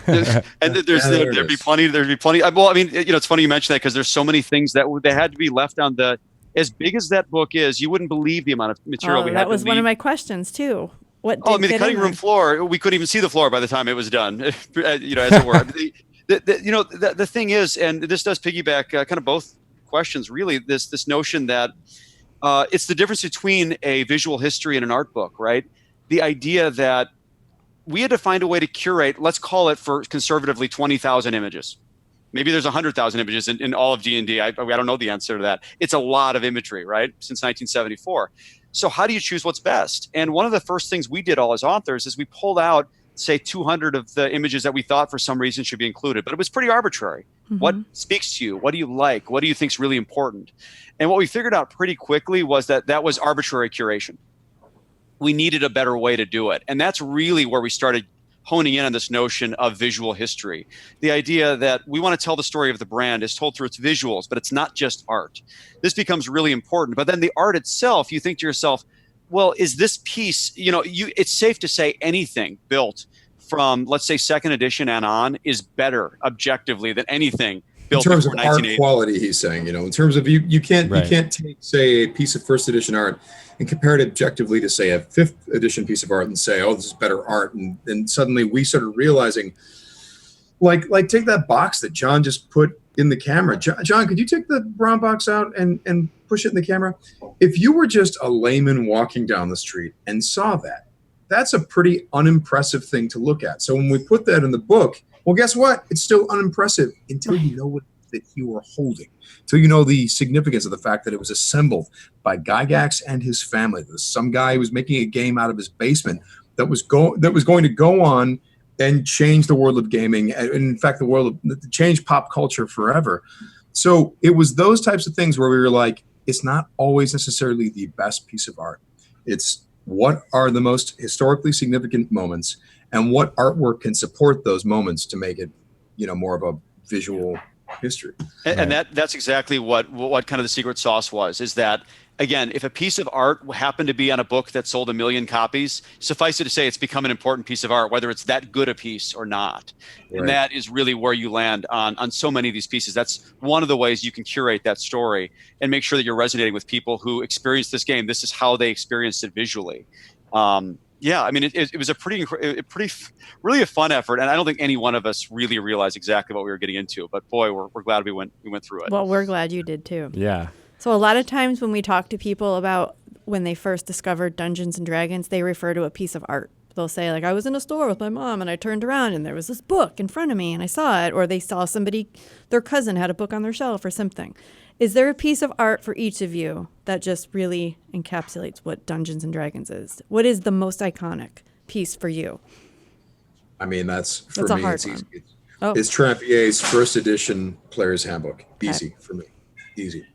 And there'd be plenty. Well, I mean, it's funny you mention that because there's so many things that they had to be left on the. As big as that book is, you wouldn't believe the amount of material we had. That was one of my questions too. The cutting room floor, we couldn't even see the floor by the time it was done, as it were. The thing is, and this does piggyback kind of both questions, really, this notion that it's the difference between a visual history and an art book, right? The idea that we had to find a way to curate, let's call it for conservatively 20,000 images. Maybe there's 100,000 images in all of D&D. I don't know the answer to that. It's a lot of imagery, right? Since 1974. So how do you choose what's best? And one of the first things we did all as authors is we pulled out, say, 200 of the images that we thought for some reason should be included. But it was pretty arbitrary. Mm-hmm. What speaks to you? What do you like? What do you think is really important? And what we figured out pretty quickly was that was arbitrary curation. We needed a better way to do it. And that's really where we started honing in on this notion of visual history. The idea that we want to tell the story of the brand is told through its visuals, but it's not just art. This becomes really important. But then the art itself, you think to yourself, well, is this piece, it's safe to say anything built from, let's say, 2nd edition and on is better objectively than anything built in terms of art 1980. quality. He's saying, in terms of you can't take, say, a piece of 1st edition art and compare it objectively to, say, a 5th edition piece of art and say, oh, this is better art. And then suddenly we started realizing, like take that box that John just put in the camera. John, could you take the brown box out and push it in the camera? If you were just a layman walking down the street and saw that, that's a pretty unimpressive thing to look at. So when we put that in the book, well, guess what? It's still unimpressive until you know what that you are holding, until you know the significance of the fact that it was assembled by Gygax and his family. There was some guy who was making a game out of his basement that was going to go on and change the world of gaming, and in fact, change pop culture forever. So it was those types of things where we were like, it's not always necessarily the best piece of art. It's what are the most historically significant moments, and what artwork can support those moments to make it, more of a visual history. And that's exactly what kind of the secret sauce was, is that, again, if a piece of art happened to be on a book that sold 1 million copies, suffice it to say it's become an important piece of art, whether it's that good a piece or not. Right. And that is really where you land on so many of these pieces. That's one of the ways you can curate that story and make sure that you're resonating with people who experience this game. This is how they experienced it visually. Yeah, I mean, it was a really a fun effort, and I don't think any one of us really realized exactly what we were getting into. But boy, we're glad we went through it. Well, we're glad you did too. Yeah. So a lot of times when we talk to people about when they first discovered Dungeons and Dragons, they refer to a piece of art. They'll say, like, I was in a store with my mom and I turned around and there was this book in front of me and I saw it, or they saw their cousin had a book on their shelf or something. Is there a piece of art for each of you that just really encapsulates what Dungeons and Dragons is? What is the most iconic piece for you? I mean, that's me. It's easy. It's Trampier's 1st edition Player's Handbook. Easy for me. Easy.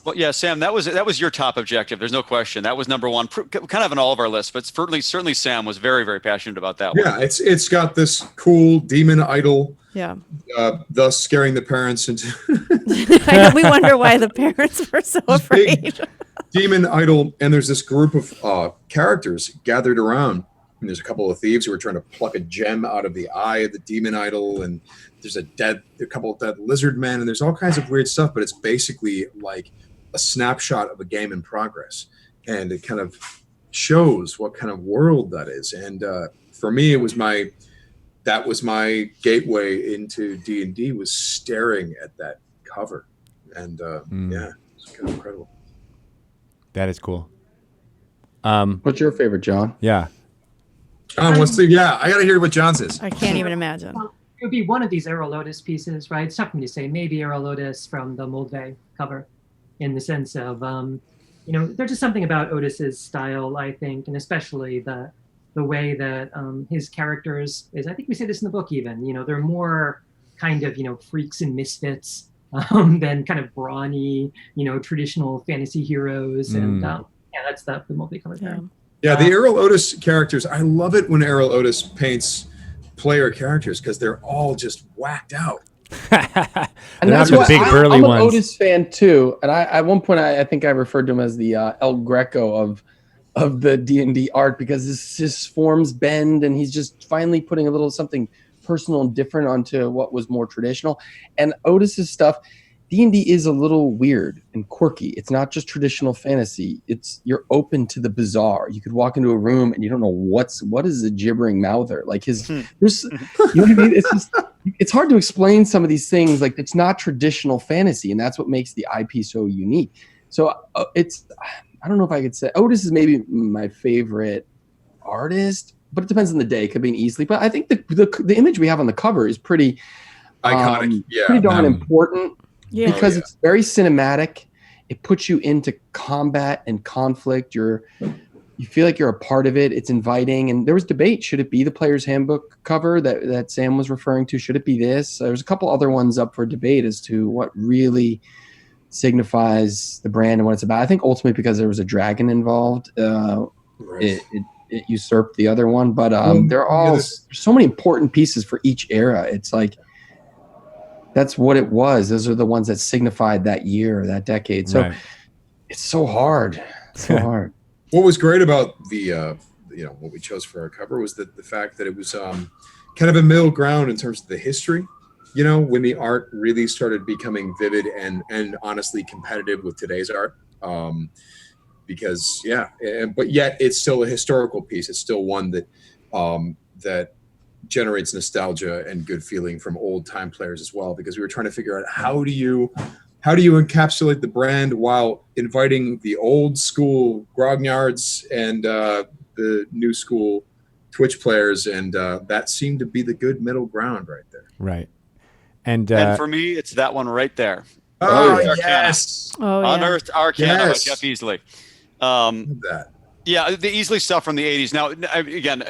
Well, yeah, Sam, that was your top objective. There's no question. That was number one, kind of on all of our lists, but certainly Sam was very, very passionate about that one. Yeah, it's got this cool demon idol, Yeah. thus scaring the parents into I know, we wonder why the parents were so afraid. demon idol, and there's this group of characters gathered around. And there's a couple of thieves who are trying to pluck a gem out of the eye of the demon idol, and there's a couple of dead lizard men, and there's all kinds of weird stuff. But it's basically like a snapshot of a game in progress, and it kind of shows what kind of world that is. And for me, that was my gateway into D&D, was staring at that cover, and yeah, it's kind of incredible. That is cool. What's your favorite, John? Yeah. John, I got to hear what John says. I can't even imagine. Well, it would be one of these Arrow Lotus pieces, right? It's tough for me to say. Maybe Arrow Lotus from the Moldvay cover, in the sense of, there's just something about Otis's style, I think, and especially the way that his characters is. I think we say this in the book even. They're more kind of freaks and misfits than kind of brawny, traditional fantasy heroes. And that's the Moldvay cover there. Yeah, the Errol Otis characters, I love it when Errol Otis paints player characters because they're all just whacked out. And that's why I'm an Otis fan too. And at one point, I think I referred to him as the El Greco of the D&D art, because his forms bend, and he's just finally putting a little something personal and different onto what was more traditional. And Otis's stuff, D&D is a little weird and quirky. It's not just traditional fantasy. You're open to the bizarre. You could walk into a room and you don't know what is a gibbering mouther. Like there's, you know what I mean? It's hard to explain some of these things. Like, it's not traditional fantasy, and that's what makes the IP so unique. So I don't know if I could say Otis is maybe my favorite artist, but it depends on the day. It could be an easily, but I think the image we have on the cover is pretty iconic. Pretty darn important. Yeah. Because it's very cinematic. It puts you into combat and conflict. You feel like you're a part of it. It's inviting. And there was debate. Should it be the Player's Handbook cover that Sam was referring to? Should it be this? There's a couple other ones up for debate as to what really signifies the brand and what it's about. I think ultimately because there was a dragon involved, it usurped the other one. But there's so many important pieces for each era. It's like, that's what it was. Those are the ones that signified that year, that decade. So It's so hard. Hard. What was great about the what we chose for our cover was the fact that it was kind of a middle ground in terms of the history. When the art really started becoming vivid and honestly competitive with today's art. Because but yet it's still a historical piece. It's still one that generates nostalgia and good feeling from old time players as well, because we were trying to figure out how do you encapsulate the brand while inviting the old school grognards and the new school Twitch players, and that seemed to be the good middle ground right there. Right. And for me, it's that one right there. Yes. Unearthed Arcana by Yes. Jeff Easley. That. Yeah, the Easley stuff from the 80s. Now, again,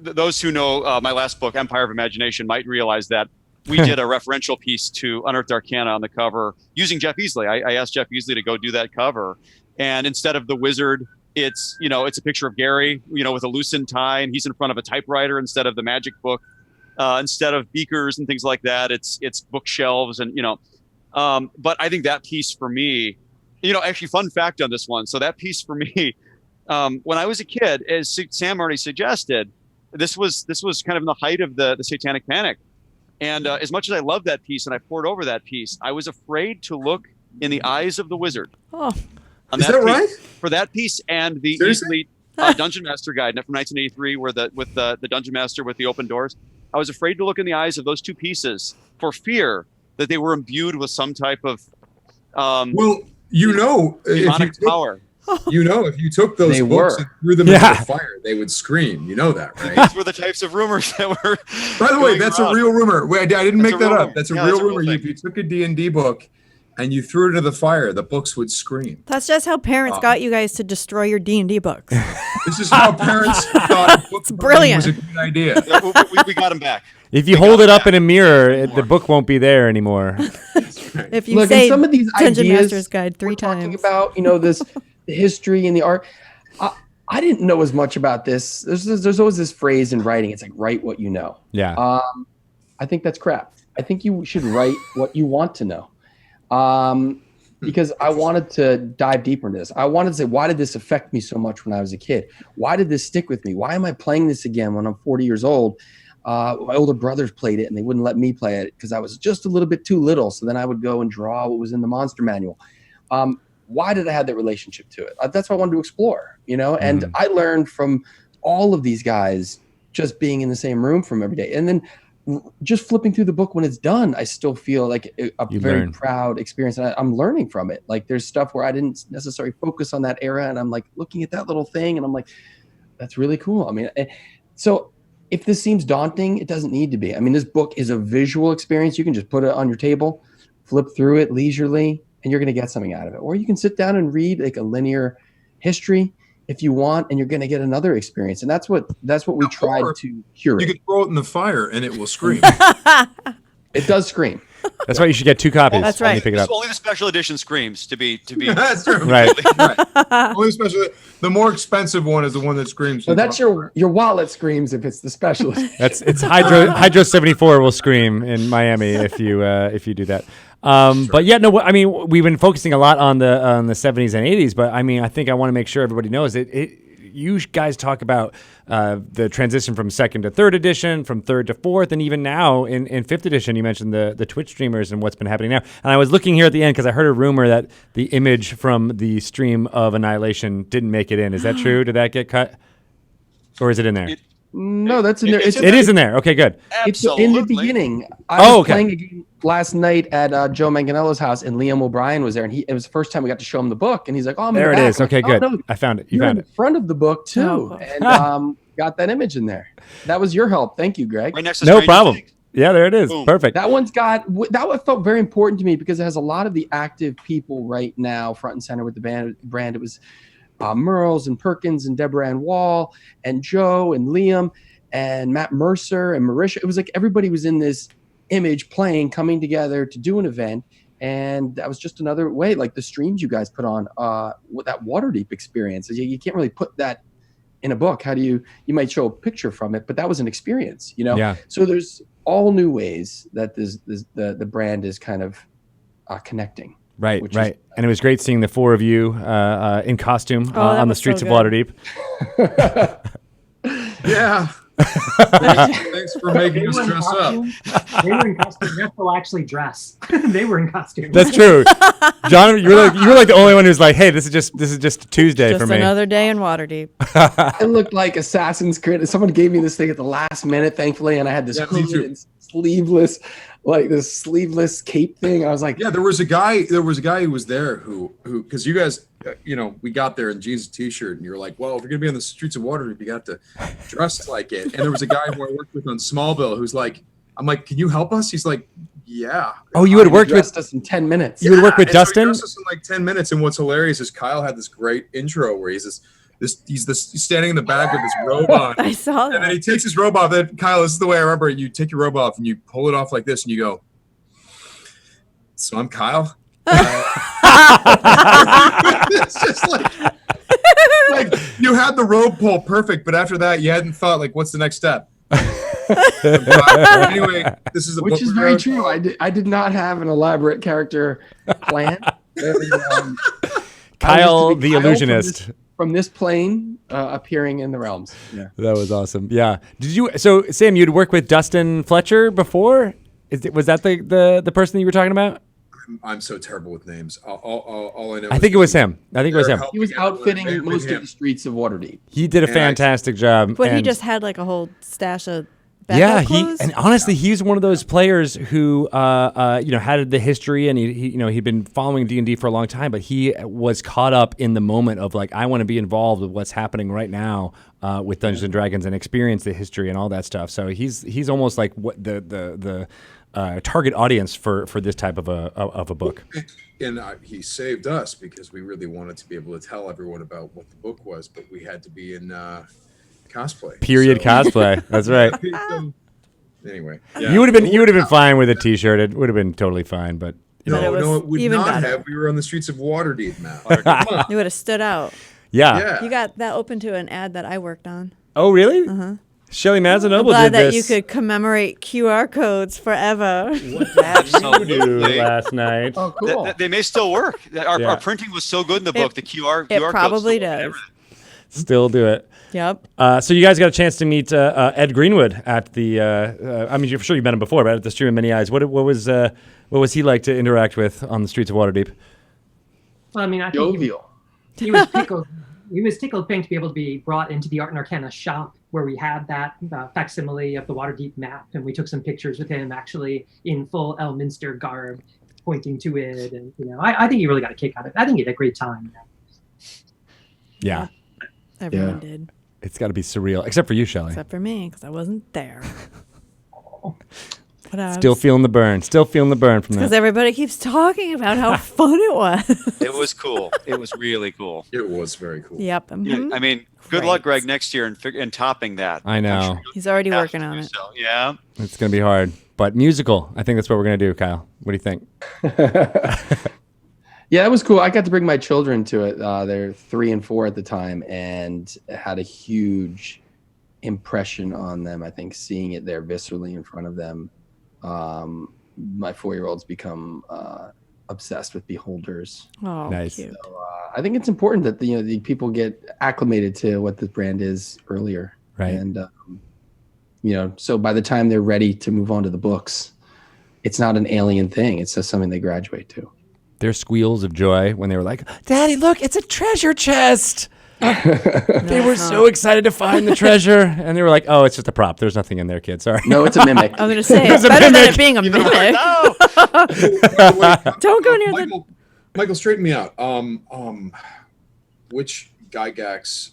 those who know my last book, Empire of Imagination, might realize that we did a referential piece to Unearthed Arcana on the cover using Jeff Easley. I asked Jeff Easley to go do that cover. And instead of the wizard, it's a picture of Gary, with a loosened tie, and he's in front of a typewriter instead of the magic book. Instead of beakers and things like that, it's bookshelves and, but I think that piece for me, actually fun fact on this one. So that piece for me, when I was a kid, as Sam already suggested, this was kind of in the height of the Satanic Panic. And as much as I love that piece and I poured over that piece, I was afraid to look in the eyes of the wizard. Oh, Is that right? For that piece and the Easley Dungeon Master Guide from 1983, with the Dungeon Master with the open doors, I was afraid to look in the eyes of those two pieces for fear that they were imbued with some type of demonic power. If you took those books and threw them into the fire, they would scream. You know that, right? These were the types of rumors that were. By the way, that's around. A real rumor. Wait, I didn't make that up. That's a real rumor. Thing. If you took a D&D book and you threw it into the fire, the books would scream. That's just how parents got you guys to destroy your D&D books. This is how parents thought book burning brilliant. was a good idea. Yeah, we got him back. If you hold it up in a mirror, the book won't be there anymore. If you Look, say and some of these Dungeon ideas Master's Guide 3 we're talking times. about, this the history and the art. I didn't know as much about this. There's always this phrase in writing. It's like, write what you know. Yeah. I think that's crap. I think you should write what you want to know. Because I wanted to dive deeper into this. I wanted to say, why did this affect me so much when I was a kid? Why did this stick with me? Why am I playing this again when I'm 40 years old? My older brothers played it and they wouldn't let me play it because I was just a little bit too little. So then I would go and draw what was in the monster manual. Why did I have that relationship to it? That's what I wanted to explore, and I learned from all of these guys just being in the same room from every day. And then just flipping through the book when it's done, I still feel like a very proud experience. And I'm learning from it. Like there's stuff where I didn't necessarily focus on that era. And I'm like looking at that little thing and I'm like, that's really cool. I mean, so if this seems daunting, it doesn't need to be. I mean, this book is a visual experience. You can just put it on your table, flip through it leisurely, and you're going to get something out of it. Or you can sit down and read like a linear history if you want, and you're going to get another experience. And that's what we tried to curate. You can throw it in the fire and it will scream. It does scream. That's why you should get 2 copies. That's when right. you pick it up. Only the special edition screams to be. That's true. Right. Only special. The more expensive one is the one that screams. So that's your wallet screams if it's the specialist. It's Hydro 74 will scream in Miami if you do that. But yeah, no, I mean, we've been focusing a lot on the 70s and 80s, but I mean, I think I want to make sure everybody knows you guys talk about the transition from 2nd to 3rd edition, from 3rd to 4th, and even now in 5th edition, you mentioned the Twitch streamers and what's been happening now. And I was looking here at the end because I heard a rumor that the image from the stream of Annihilation didn't make it in. Is that true? Did that get cut? Or is it in there? No, that's in there. It is in there. Okay, good. Absolutely. It's in the beginning. I was playing a game last night at Joe Manganiello's house, and Liam O'Brien was there, and it was the first time we got to show him the book, and he's like, "Oh, I'm There in it the back." is. Okay, I'm like, good. "Oh, no, I found it. You you're found in it. the front of the book too," Oh. and got that image in there. That was your help. Thank you, Greg. Right next to No Stranger problem. Things. Yeah, there it is. Boom. Perfect. That one felt very important to me because it has a lot of the active people right now front and center with the brand. It was Merles and Perkins and Deborah Ann Wall and Joe and Liam and Matt Mercer and Marisha. It was like everybody was in this image playing, coming together to do an event. And that was just another way, like the streams you guys put on, with that Waterdeep experience. You can't really put that in a book. How do you might show a picture from it, but that was an experience, Yeah. So there's all new ways that the brand is kind of connecting. Right. And it was great seeing the 4 of you in costume on the was streets so of Waterdeep. Yeah. Thanks for making us dress up. They were in costume. Jeff will actually dress. They were in costume. That's true. John, you were like the only one who's like, hey, this is just Tuesday Just for me. another day in Waterdeep. It looked like Assassin's Creed. Someone gave me this thing at the last minute, thankfully, and I had this hooded and sleeveless, like this sleeveless cape thing. I was like, Yeah, there was a guy who was there who because you guys, we got there in jeans and t-shirt, and you're like, well, if you're gonna be on the streets of Waterdeep, you got to dress like it. And there was a guy who I worked with on Smallville who's like, I'm like, can you help us? He's like, yeah. Oh, you had worked with dressed us in 10 minutes. You would work with And so he Dustin? dressed us in like 10 minutes. And what's hilarious is Kyle had this great intro where he's standing in the back with his robe on. I saw And then that. he takes his robe off. Then Kyle, this is the way I remember it. You take your robe off and you pull it off like this, and you go, "So I'm Kyle." It's just like you had the robe pull perfect, but after that, you hadn't thought like, "What's the next step?" Anyway, this is a Which book is we very wrote. true. I did not have an elaborate character plan. Kyle the illusionist. From this plane appearing in the realms. Yeah. That was awesome. Yeah. So Sam, you'd worked with Dustin Fletcher before? Was that the person that you were talking about? I'm so terrible with names. All I know. I think it was him. He was outfitting most of the streets of Waterdeep. He did a fantastic job. But he and- just had like a whole stash of Yeah, backup clothes. and honestly, he's one of those players who, had the history, and he'd been following D&D for a long time, but he was caught up in the moment of like, I want to be involved with what's happening right now with Dungeons and Dragons and experience the history and all that stuff. So he's almost like what the target audience for this type of a book? And he saved us because we really wanted to be able to tell everyone about what the book was, but we had to be in cosplay. Period cosplay. That's right. Anyway, You would have been fine with a T-shirt. It would have been totally fine, but. No, it would even not better. have. We were on the streets of Waterdeep, Matt. You would have stood out. Yeah. You got that open to an ad that I worked on. Oh, really? Uh-huh. Shelley Madsen Ennoble Glad did that this. you could commemorate QR codes forever. Absolutely. Last night. Oh, cool. They may still work. Our Yeah. printing was so good in the book. The QR It codes probably still work, does. everything. Still do it. Yep. So you guys got a chance to meet Ed Greenwood at the. I mean, I'm sure you've met him before, but at the Stream of Many Eyes. What was he like to interact with on the streets of Waterdeep? Well, I mean, I think Jovial. he was tickled. He was tickled pink to be able to be brought into the Art and Arcana shop where we had that facsimile of the Waterdeep map, and we took some pictures with him actually in full Elminster garb, pointing to it, and I think he really got a kick out of it. I think he had a great time. Yeah. Everyone did. It's got to be surreal, except for you, Shelley. Except for me, because I wasn't there. But Still feeling the burn. Still feeling the burn from because that. everybody keeps talking about how fun it was. It was cool. It was really cool. It was very cool. Yep. Yeah, I mean, good luck, Greg, next year in topping that. I know. He's already Have working to on do it. so. Yeah. It's going to be hard. But musical, I think that's what we're going to do, Kyle. What do you think? Yeah, it was cool. I got to bring my children to it. They're 3 and 4 at the time, and it had a huge impression on them. I think seeing it there viscerally in front of them. My 4-year-old's become obsessed with beholders. Oh, Nice. cute. So, I think it's important that the people get acclimated to what the brand is earlier, Right. And so by the time they're ready to move on to the books, it's not an alien thing. It's just something they graduate to. Their squeals of joy when they were like, Daddy, look, it's a treasure chest. They were so excited to find the treasure. And they were like, oh, it's just a prop. There's nothing in there, kid. Sorry. No, it's a mimic. I was going to say, it's a better than mimic. it being a mimic. No. Don't go near Michael, straighten me out. Which Gygax's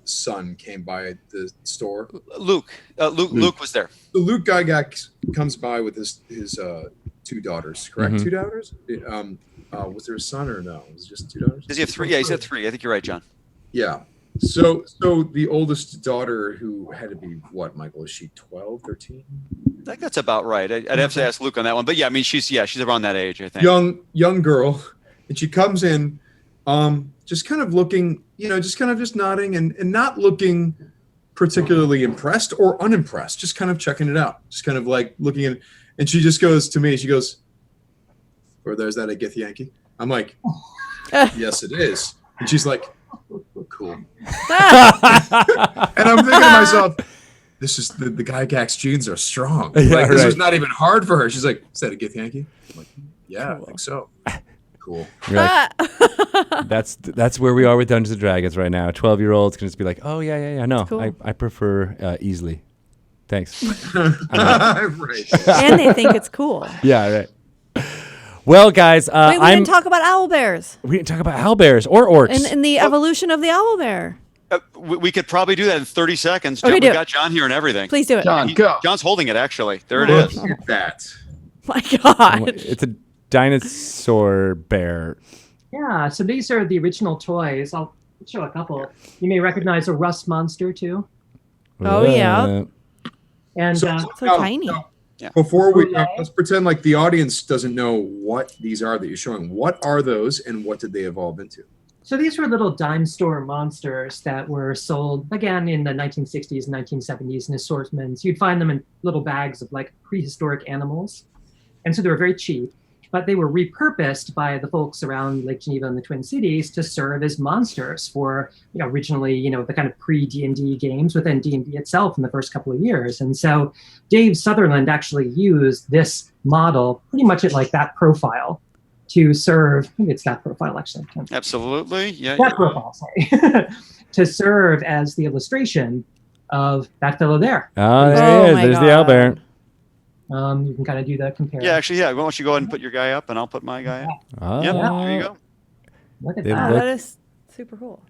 son came by the store? Luke was there. So Luke Gygax comes by with his 2 daughters, correct? Mhm. 2 daughters? Was there a son or no? Was it just 2 daughters? Does he have 3? Yeah, he's had 3. I think you're right, John. Yeah. So the oldest daughter, who had to be what, Michael? Is she 12, 13? I think that's about right. I'd have to ask Luke on that one. But yeah, I mean, she's around that age, I think. Young girl, and she comes in, just kind of looking, just nodding and not looking particularly impressed or unimpressed, just kind of checking it out, just kind of like looking at, and she just goes to me, she goes, "Or there's that a Gith Yankee?" I'm like, "Yes, it is." And she's like, "Cool." And I'm thinking to myself, this is the Gygax genes are strong. Yeah, This right. was not even hard for her. She's like, "Is that a Gith Yankee?" I'm like, "Yeah, Cool. I think so." Cool. You're like, that's where we are with Dungeons and Dragons right now. 12-year-olds can just be like, oh, yeah. No, Cool. I prefer easily. Thanks. Right. And they think it's cool. Yeah, right. Well, guys, Wait, we didn't talk about owl bears we didn't talk about owlbears or orcs. and the evolution of the owl bear. We could probably do that in 30 seconds. Okay, John, do we it. got John here and everything. Please do it. John, go. John's holding it, actually. There it Look is. at that. My God. It's a dinosaur bear. Yeah, so these are the original toys. I'll show a couple. You may recognize a rust monster too. Oh, yeah. And So tiny. Before we Okay. let's pretend like the audience doesn't know what these are that you're showing. What are those, and what did they evolve into? so these were little dime store monsters that were sold again in the 1960s and 1970s in assortments. You'd find them in little bags of like prehistoric animals. And so they were very cheap, but they were repurposed by the folks around Lake Geneva and the Twin Cities to serve as monsters for, originally, the kind of pre-D&D games within D&D itself in the first couple of years. And so Dave Sutherland actually used this model pretty much at like that profile to serve, maybe it's that profile actually. Absolutely. Yeah. That profile, sorry. To serve as the illustration of that fellow there. Oh, there Oh he is. my There's the God. owlbear. You can kind of do the comparison. Yeah, actually, yeah. Why don't you go ahead and put your guy up, and I'll put my guy up. Oh. Yep, there you go. Look at They that. look- That is super cool.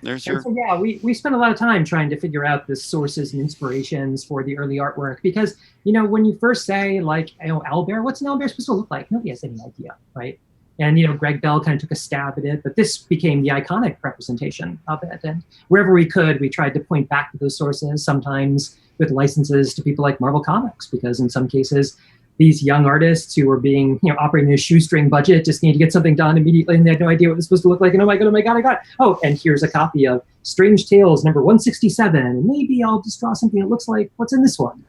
There's And your. so, yeah, we spent a lot of time trying to figure out the sources and inspirations for the early artwork because, when you first say, like, owlbear, what's an owlbear supposed to look like? Nobody has any idea, right? And, Greg Bell kind of took a stab at it, but this became the iconic representation of it. And wherever we could, we tried to point back to those sources, sometimes with licenses to people like Marvel Comics, because in some cases, these young artists who were being, operating a shoestring budget just need to get something done immediately, and they had no idea what it was supposed to look like. And oh my god! Oh, and here's a copy of Strange Tales number 167, and maybe I'll just draw something that looks like what's in this one.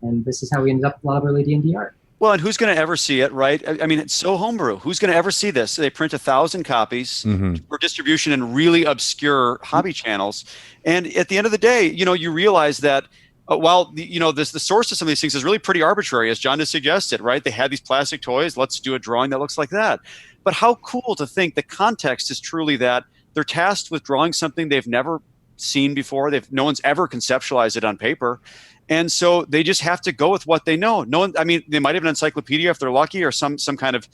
And this is how we ended up with a lot of early D&D art. Well, and who's going to ever see it, right? I mean, it's so homebrew. Who's going to ever see this? They print 1,000 copies for distribution in really obscure hobby channels, and at the end of the day, you realize that. While the source of some of these things is really pretty arbitrary, as John has suggested, right? They had these plastic toys. Let's do a drawing that looks like that. But how cool to think the context is truly that they're tasked with drawing something they've never seen before. No one's ever conceptualized it on paper. And so they just have to go with what they know. They might have an encyclopedia if they're lucky, or some kind of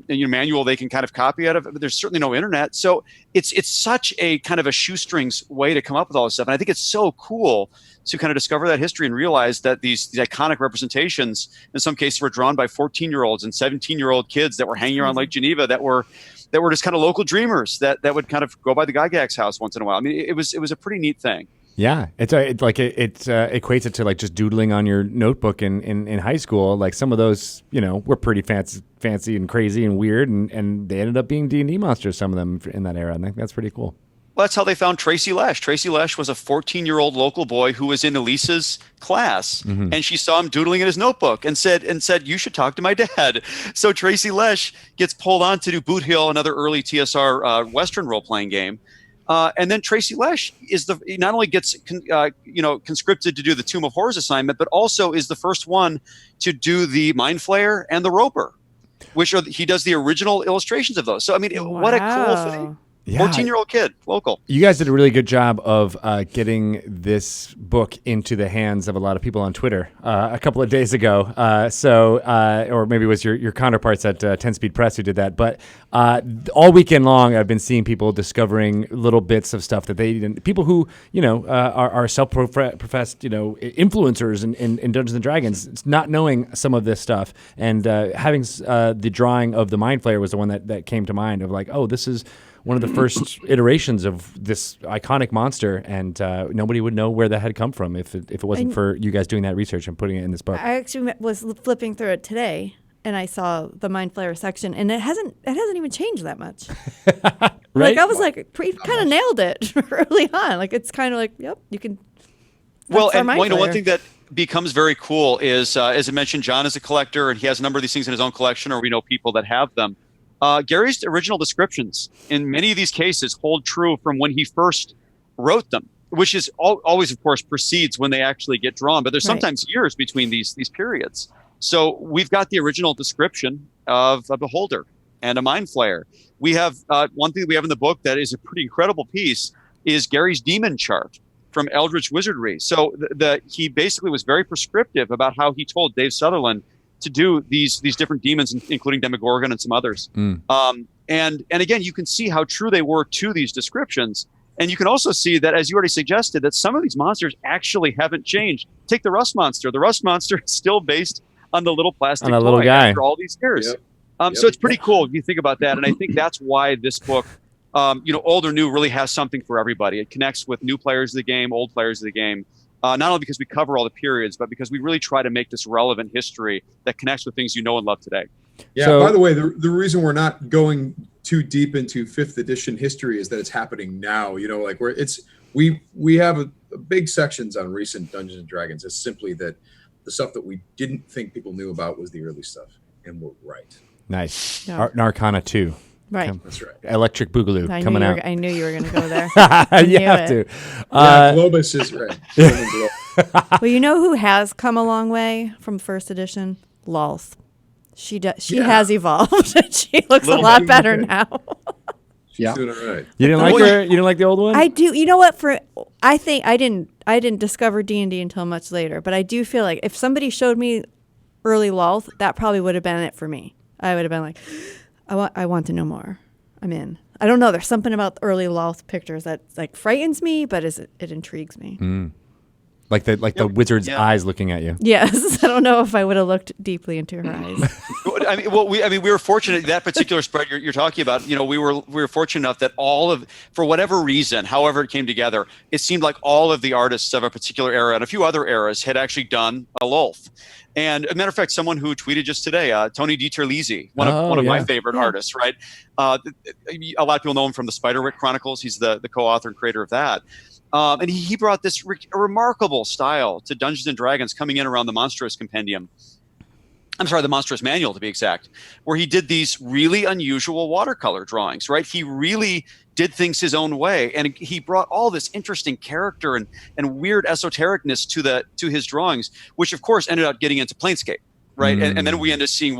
manual they can kind of copy out of it, but there's certainly no internet. So it's such a kind of a shoestrings way to come up with all this stuff. And I think it's so cool to kind of discover that history and realize that these iconic representations, in some cases, were drawn by 14-year-olds and 17-year-old kids that were hanging around Lake Geneva that were just kind of local dreamers that would kind of go by the Gygax house once in a while. I mean, it was a pretty neat thing. Yeah, it equates it to like just doodling on your notebook in high school. Like some of those, were pretty fancy and crazy and weird, and they ended up being D&D monsters. Some of them in that era. I think that's pretty cool. Well, that's how they found Tracy Lesh. Tracy Lesh was a 14-year-old local boy who was in Elisa's class, and she saw him doodling in his notebook and said, "You should talk to my dad." So Tracy Lesh gets pulled on to do Boot Hill, another early TSR Western role-playing game. And then Tracy Lesh not only gets conscripted to do the Tomb of Horrors assignment, but also is the first one to do the Mind Flayer and the Roper, he does the original illustrations of those. So I mean, what a cool thing. Yeah. 14-year-old kid, local. You guys did a really good job of getting this book into the hands of a lot of people on Twitter a couple of days ago. Or maybe it was your counterparts at 10 Speed Press who did that. But all weekend long, I've been seeing people discovering little bits of stuff that they didn't. People who are self-professed influencers in Dungeons and Dragons, not knowing some of this stuff, and having the drawing of the Mind Flayer was the one that came to mind of like, oh, this is one of the first iterations of this iconic monster, and nobody would know where that had come from if it wasn't for you guys doing that research and putting it in this book. I actually was flipping through it today, and I saw the Mind Flayer section, and it hasn't even changed that much. Right? Like I was kind of nailed it early on. Like it's kind of like, yep, you can. Well, and one thing that becomes very cool is, as I mentioned, John is a collector, and he has a number of these things in his own collection, or we know people that have them. Gary's original descriptions in many of these cases hold true from when he first wrote them, which is always, of course, precedes when they actually get drawn. But there's sometimes years between these periods. So we've got the original description of a Beholder and a Mind Flayer. We have one thing we have in the book that is a pretty incredible piece is Gary's demon chart from Eldritch Wizardry. So he basically was very prescriptive about how he told Dave Sutherland to do these different demons, including Demogorgon and some others. And again, you can see how true they were to these descriptions. And you can also see that, as you already suggested, that some of these monsters actually haven't changed. Take the Rust Monster. The Rust Monster is still based on the little plastic toy little guy after all these years. So it's pretty cool if you think about that. And I think that's why this book, old or new, really has something for everybody. It connects with new players of the game, old players of the game. Not only because we cover all the periods, but because we really try to make this relevant history that connects with things you know and love today. Yeah, so, by the way, the reason we're not going too deep into 5th edition history is that it's happening now. We have a big sections on recent Dungeons and Dragons. It's simply that the stuff that we didn't think people knew about was the early stuff, and we're right. Nice. Yeah. Arcana 2. Right. That's right. Electric Boogaloo coming out. I knew you were going to go there. You have to. Globus is right. Well, you know who has come a long way from 1st edition? Lulth. She has evolved. She looks a lot better now. She's doing all right. You didn't like her? You didn't like the old one? I do. You know what? I think I didn't discover D&D until much later, but I do feel like if somebody showed me early Lulth, that probably would have been it for me. I would have been like, I want to know more. I'm in. I don't know. There's something about the early Lolth pictures that like frightens me, but it intrigues me. Like the wizard's eyes looking at you. Yes, I don't know if I would have looked deeply into her eyes. We were fortunate that particular spread you're talking about. You know, we were fortunate enough that for whatever reason, however it came together, it seemed like all of the artists of a particular era and a few other eras had actually done a Lolth. And a matter of fact, someone who tweeted just today, Tony DiTerlizzi, one of my favorite artists, right? A lot of people know him from the Spiderwick Chronicles. He's the co-author and creator of that. And he brought this remarkable style to Dungeons and Dragons, coming in around the Monstrous Compendium. I'm sorry, the Monstrous Manual to be exact, where he did these really unusual watercolor drawings, right? He really did things his own way, and he brought all this interesting character and weird esotericness to his drawings, which of course ended up getting into Planescape, right? And then we end up seeing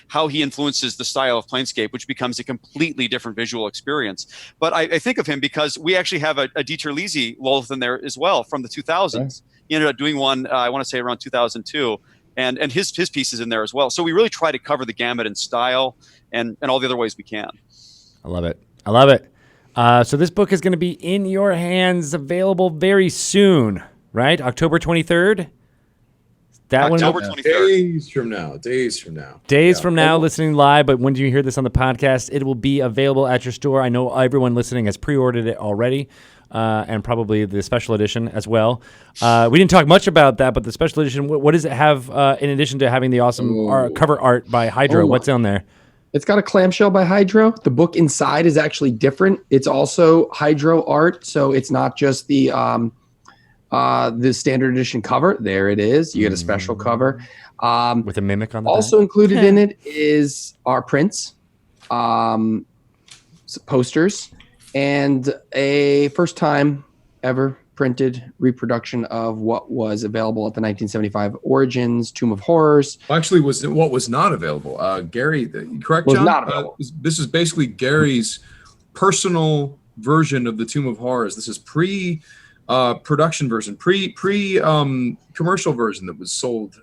how he influences the style of Planescape, which becomes a completely different visual experience. But I think of him because we actually have a DiTerlizzi Lolth in there as well from the 2000s. Right. He ended up doing one, I want to say around 2002. And his piece is in there as well. So we really try to cover the gamut in style and all the other ways we can. I love it. So this book is going to be in your hands, available very soon, right? October 23rd? October 23rd. Days from now. Days from now, listening live, but when you hear this on the podcast, it will be available at your store. I know everyone listening has pre-ordered it already. And probably the special edition as well. We didn't talk much about that, but the special edition, what does it have in addition to having the awesome cover art by Hydro? What's on there? It's got a clamshell by Hydro. The book inside is actually different. It's also Hydro art, so it's not just the standard edition cover. There it is. You get a special cover. With a mimic on the also back? Included in it is our prints, posters, and a first time ever printed reproduction of what was available at the 1975 Origins Tomb of Horrors. Actually, what was not available. Gary, correct, John? Was not available. This is basically Gary's personal version of the Tomb of Horrors. This is production version, commercial version that was sold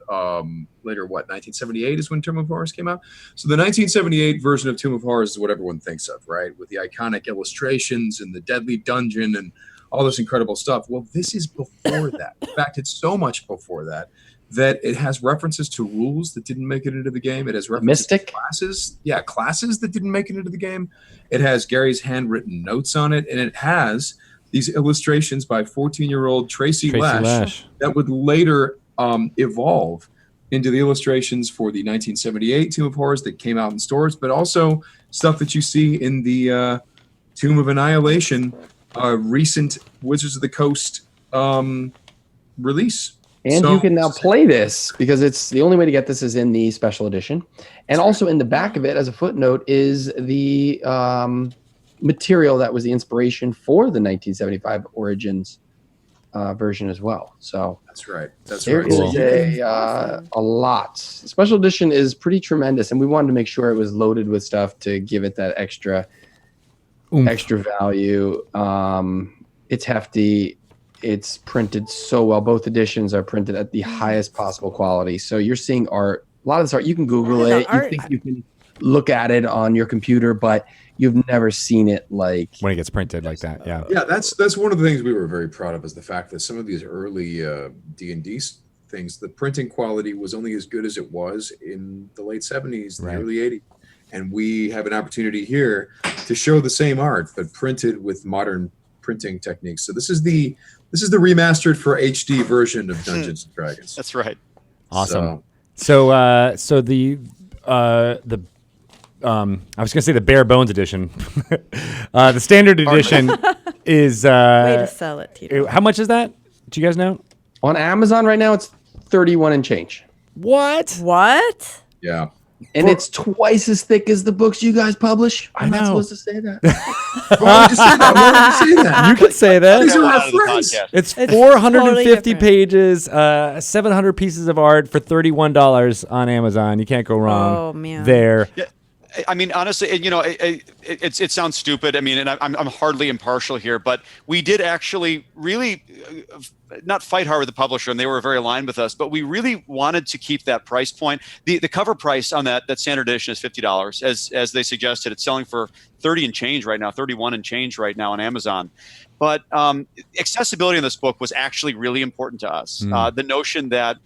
later. 1978 is when Tomb of Horrors came out. So the 1978 version of Tomb of Horrors is what everyone thinks of, right? With the iconic illustrations and the deadly dungeon and all this incredible stuff. Well, this is before that. In fact, it's so much before that it has references to rules that didn't make it into the game. It has references to classes that didn't make it into the game. It has Gary's handwritten notes on it, and it has these illustrations by 14-year-old Tracy Lash that would later evolve into the illustrations for the 1978 Tomb of Horrors that came out in stores, but also stuff that you see in the Tomb of Annihilation recent Wizards of the Coast release. And you can now play this because it's the only way to get this is in the special edition. And also in the back of it, as a footnote, is the material that was the inspiration for the 1975 Origins version as well. So that's right. There is a lot. The special edition is pretty tremendous, and we wanted to make sure it was loaded with stuff to give it that extra value. It's hefty. It's printed so well. Both editions are printed at the highest possible quality. So you're seeing art. A lot of this art, you can Google it. You think you can look at it on your computer, but you've never seen it like when it gets printed like that. Yeah. Yeah, that's one of the things we were very proud of, is the fact that some of these early D&D things, the printing quality was only as good as it was in the late 70s, the early 80s. And we have an opportunity here to show the same art, but printed with modern printing techniques. So this is the remastered for HD version of Dungeons and Dragons. That's right. Awesome. So the I was going to say the bare bones edition. The standard edition is way to sell it, Tito. How much is that? Do you guys know? On Amazon right now, it's 31 and change. What? Yeah. And it's twice as thick as the books you guys publish. I'm not supposed to say that. Why would you say that? You could say that. These are our friends. It's 450 pages, 700 pieces of art for $31 on Amazon. You can't go wrong there. Yeah. I mean, honestly, it sounds stupid. I mean, and I'm hardly impartial here, but we did actually really not fight hard with the publisher, and they were very aligned with us. But we really wanted to keep that price point. The cover price on that standard edition is $50, as they suggested. It's selling for 30 and change right now, 31 and change right now on Amazon. But accessibility in this book was actually really important to us. The notion that,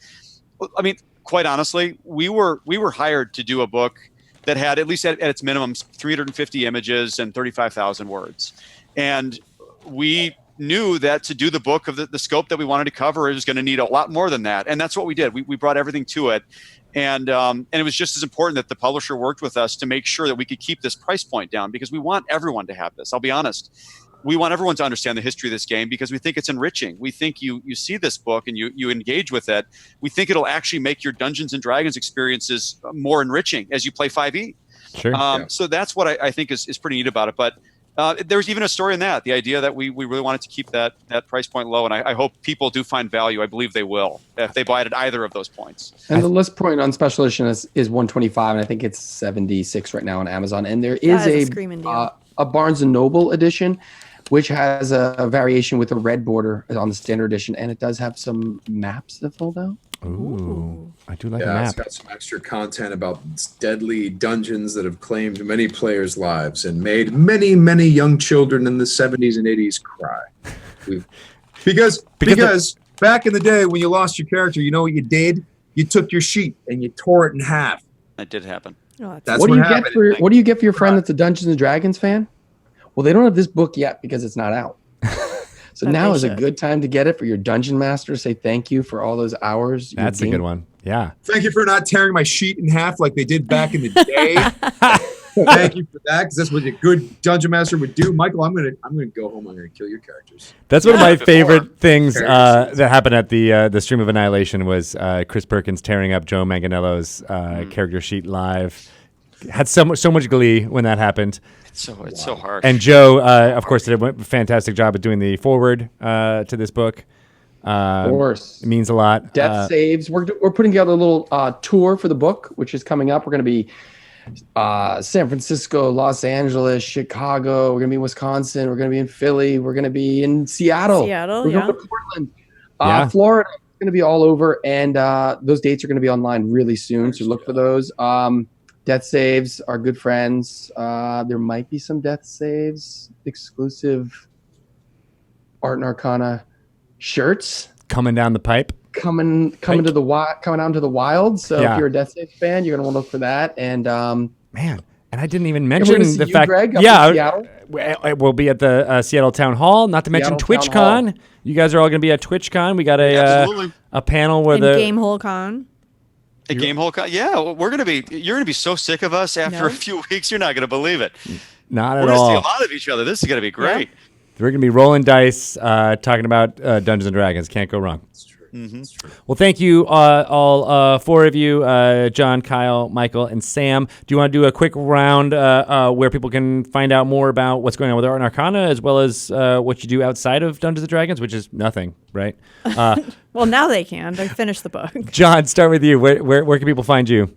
I mean, quite honestly, we were hired to do a book that had, at least at its minimum, 350 images and 35,000 words. And we knew that to do the book of the scope that we wanted to cover, it was going to need a lot more than that. And that's what we did. We brought everything to it. And it was just as important that the publisher worked with us to make sure that we could keep this price point down, because we want everyone to have this. I'll be honest. We want everyone to understand the history of this game because we think it's enriching. We think you see this book and you engage with it. We think it'll actually make your Dungeons and Dragons experiences more enriching as you play 5e. Sure. So that's what I think is pretty neat about it. But there's even a story in that, the idea that we really wanted to keep that price point low. And I hope people do find value. I believe they will if they buy it at either of those points. And the list point on special edition is 125, and I think it's 76 right now on Amazon. And there is a Barnes and Noble edition, which has a variation with a red border on the standard edition, and it does have some maps that fold out. Ooh, I do like a Yeah, map. it's got some extra content about deadly dungeons that have claimed many players' lives and made many, many young children in the 70s and 80s cry. Because back in the day when you lost your character, you know what you did? You took your sheet and you tore it in half. That did happen. Oh, That's what do you get happened. what do you get for your friend that's a Dungeons and Dragons fan? Well, they don't have this book yet because it's not out. So now is a good time to get it for your dungeon master. Say thank you for all those hours. That's a good one. Yeah. Thank you for not tearing my sheet in half like they did back in the day. Thank you for that, because that's what a good dungeon master would do. Michael, I'm gonna go home. I'm gonna kill your characters. That's one of my favorite things that happened at the stream of Annihilation was Chris Perkins tearing up Joe Manganiello's character sheet live. Had so much glee when that happened. It's so hard. And Joe, of course, did a fantastic job at doing the foreword to this book. Of course. It means a lot. Death saves. We're putting together a little tour for the book, which is coming up. We're going to be San Francisco, Los Angeles, Chicago. We're going to be in Wisconsin. We're going to be in Philly. We're going to be in Seattle. We're going to Portland. Florida. It's going to be all over. And those dates are going to be online really soon. So look for those. Death saves, our good friends. There might be some death saves, exclusive Art and Arcana shirts coming down the pipe. Coming out into the wild. So if you're a Death Saves fan, you're gonna want to look for that. And man, and I didn't even mention the fact. Greg, we'll be at the Seattle Town Hall. Not to mention TwitchCon. You guys are all gonna be at TwitchCon. We got a panel where Gamehole Con. A Gamehole Con. Yeah, you're gonna be so sick of us after a few weeks. You're not gonna believe it. Not at all. We're gonna see a lot of each other. This is gonna be great. Yeah. We're gonna be rolling dice, talking about Dungeons and Dragons. Can't go wrong. That's true. That's true. Well, thank you all four of you, John, Kyle, Michael, and Sam. Do you want to do a quick round where people can find out more about what's going on with Art and Arcana, as well as what you do outside of Dungeons and Dragons, which is nothing, right? Well, now they can. They finished the book. John, start with you. Where can people find you?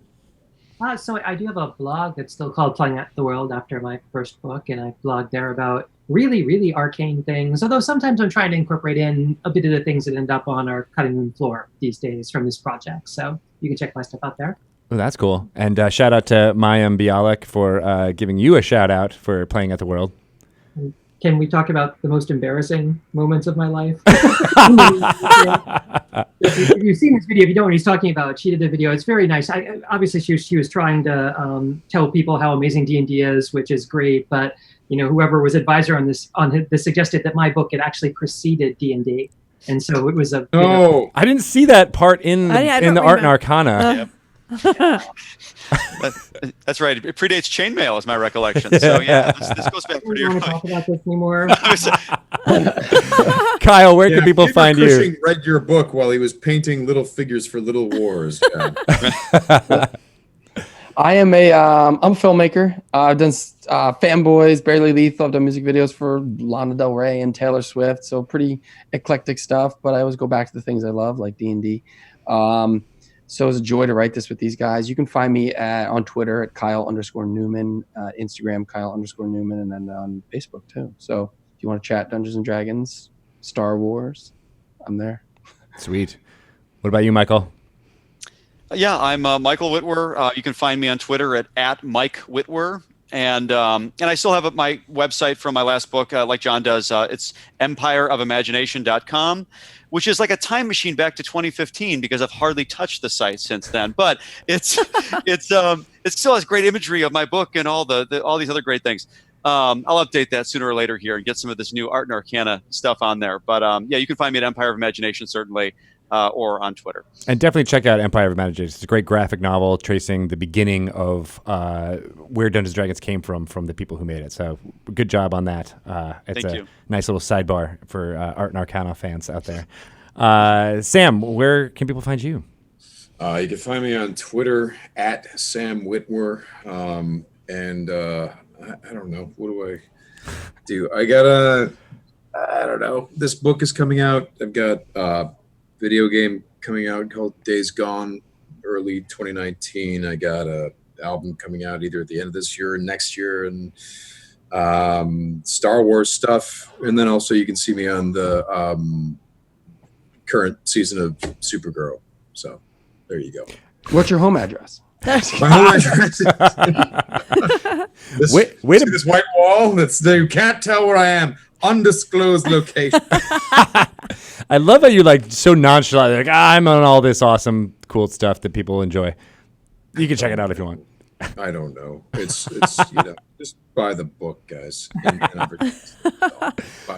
So I do have a blog that's still called Playing at the World after my first book, and I blog there about really, really arcane things, although sometimes I'm trying to incorporate in a bit of the things that end up on our cutting room floor these days from this project. So you can check my stuff out there. Oh, that's cool. And shout out to Mayim Bialik for giving you a shout out for Playing at the World. Can we talk about the most embarrassing moments of my life? If you've seen this video, if you don't, he's talking about, she did the video. It's very nice. Obviously, she was trying to tell people how amazing D&D is, which is great. But whoever was advisor on this suggested that my book had actually preceded D&D, and so it was a. Oh, I didn't see that part in the Art and Arcana. That's right. It predates chainmail, is my recollection. So yeah, this goes back pretty early. I don't want to talk about this anymore. Kyle, where can people find you? Cushing read your book while he was painting little figures for Little Wars. Yeah. I am I'm a filmmaker. I've done Fanboys, Barely Lethal. I've done music videos for Lana Del Rey and Taylor Swift. So pretty eclectic stuff. But I always go back to the things I love, like D&D. So it was a joy to write this with these guys. You can find me on Twitter at Kyle_Newman, Instagram Kyle_Newman, and then on Facebook too. So if you want to chat Dungeons and Dragons, Star Wars, I'm there. Sweet. What about you, Michael? Yeah, I'm Michael Whitwer. You can find me on Twitter at Mike Whitwer. And I still have my website from my last book, like John does. It's empireofimagination.com, which is like a time machine back to 2015 because I've hardly touched the site since then. But it still has great imagery of my book and all these other great things. I'll update that sooner or later here and get some of this new Art and Arcana stuff on there. But yeah, you can find me at Empire of Imagination certainly. Or on Twitter. And definitely check out Empire of Imagination. It's a great graphic novel tracing the beginning of where Dungeons & Dragons came from the people who made it. So good job on that. It's Thank you. Nice little sidebar for Art and Arcana fans out there. Sam, where can people find you? You can find me on Twitter at Sam Whitwer. And I don't know. What do I do? I don't know. This book is coming out. I've got video game coming out called Days Gone, early 2019. I got a album coming out either at the end of this year or next year, and Star Wars stuff. And then also you can see me on the current season of Supergirl. So there you go. What's your home address? My home address is this white wall that's you can't tell where I am. Undisclosed location. I love how you so nonchalant. Like, I'm on all this awesome, cool stuff that people enjoy. You can check it out if you want. I don't know. It's just buy the book, guys. And buy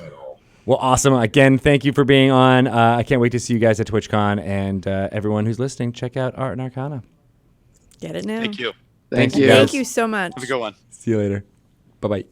it all. Well, awesome. Again, thank you for being on. I can't wait to see you guys at TwitchCon, and everyone who's listening, check out Art and Arcana. Get it now. Thank you. Thank you. Thank you so much. Have a good one. See you later. Bye-bye.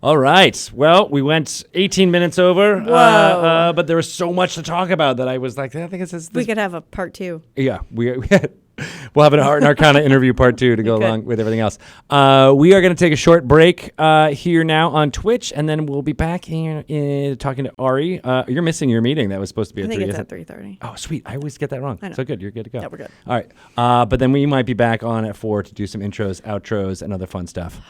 All right. Well, we went 18 minutes over, but there was so much to talk about that I was like, I think it's this. We could have a part 2. Yeah, we'll have an Art and Arcana interview part 2 to go along with everything else. We are going to take a short break here now on Twitch, and then we'll be back here talking to Ari. You're missing your meeting that was supposed to be at 3. I think it's at 3:30. Oh, sweet. I always get that wrong. I know. So good. You're good to go. Yeah, we're good. All right. But then we might be back on at 4 to do some intros, outros, and other fun stuff.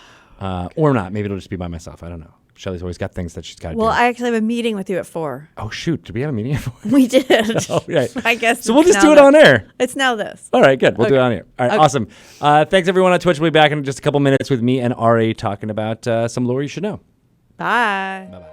Or not. Maybe it'll just be by myself. I don't know. Shelly's always got things that she's got to do. Well, I actually have a meeting with you at 4. Oh, shoot. Did we have a meeting at 4? We did. Oh, right. I guess. So we'll just do it on air. It's now this. All right, good. We'll do it on air. All right, Okay. awesome. Thanks, everyone on Twitch. We'll be back in just a couple minutes with me and Ari talking about some lore you should know. Bye. Bye-bye.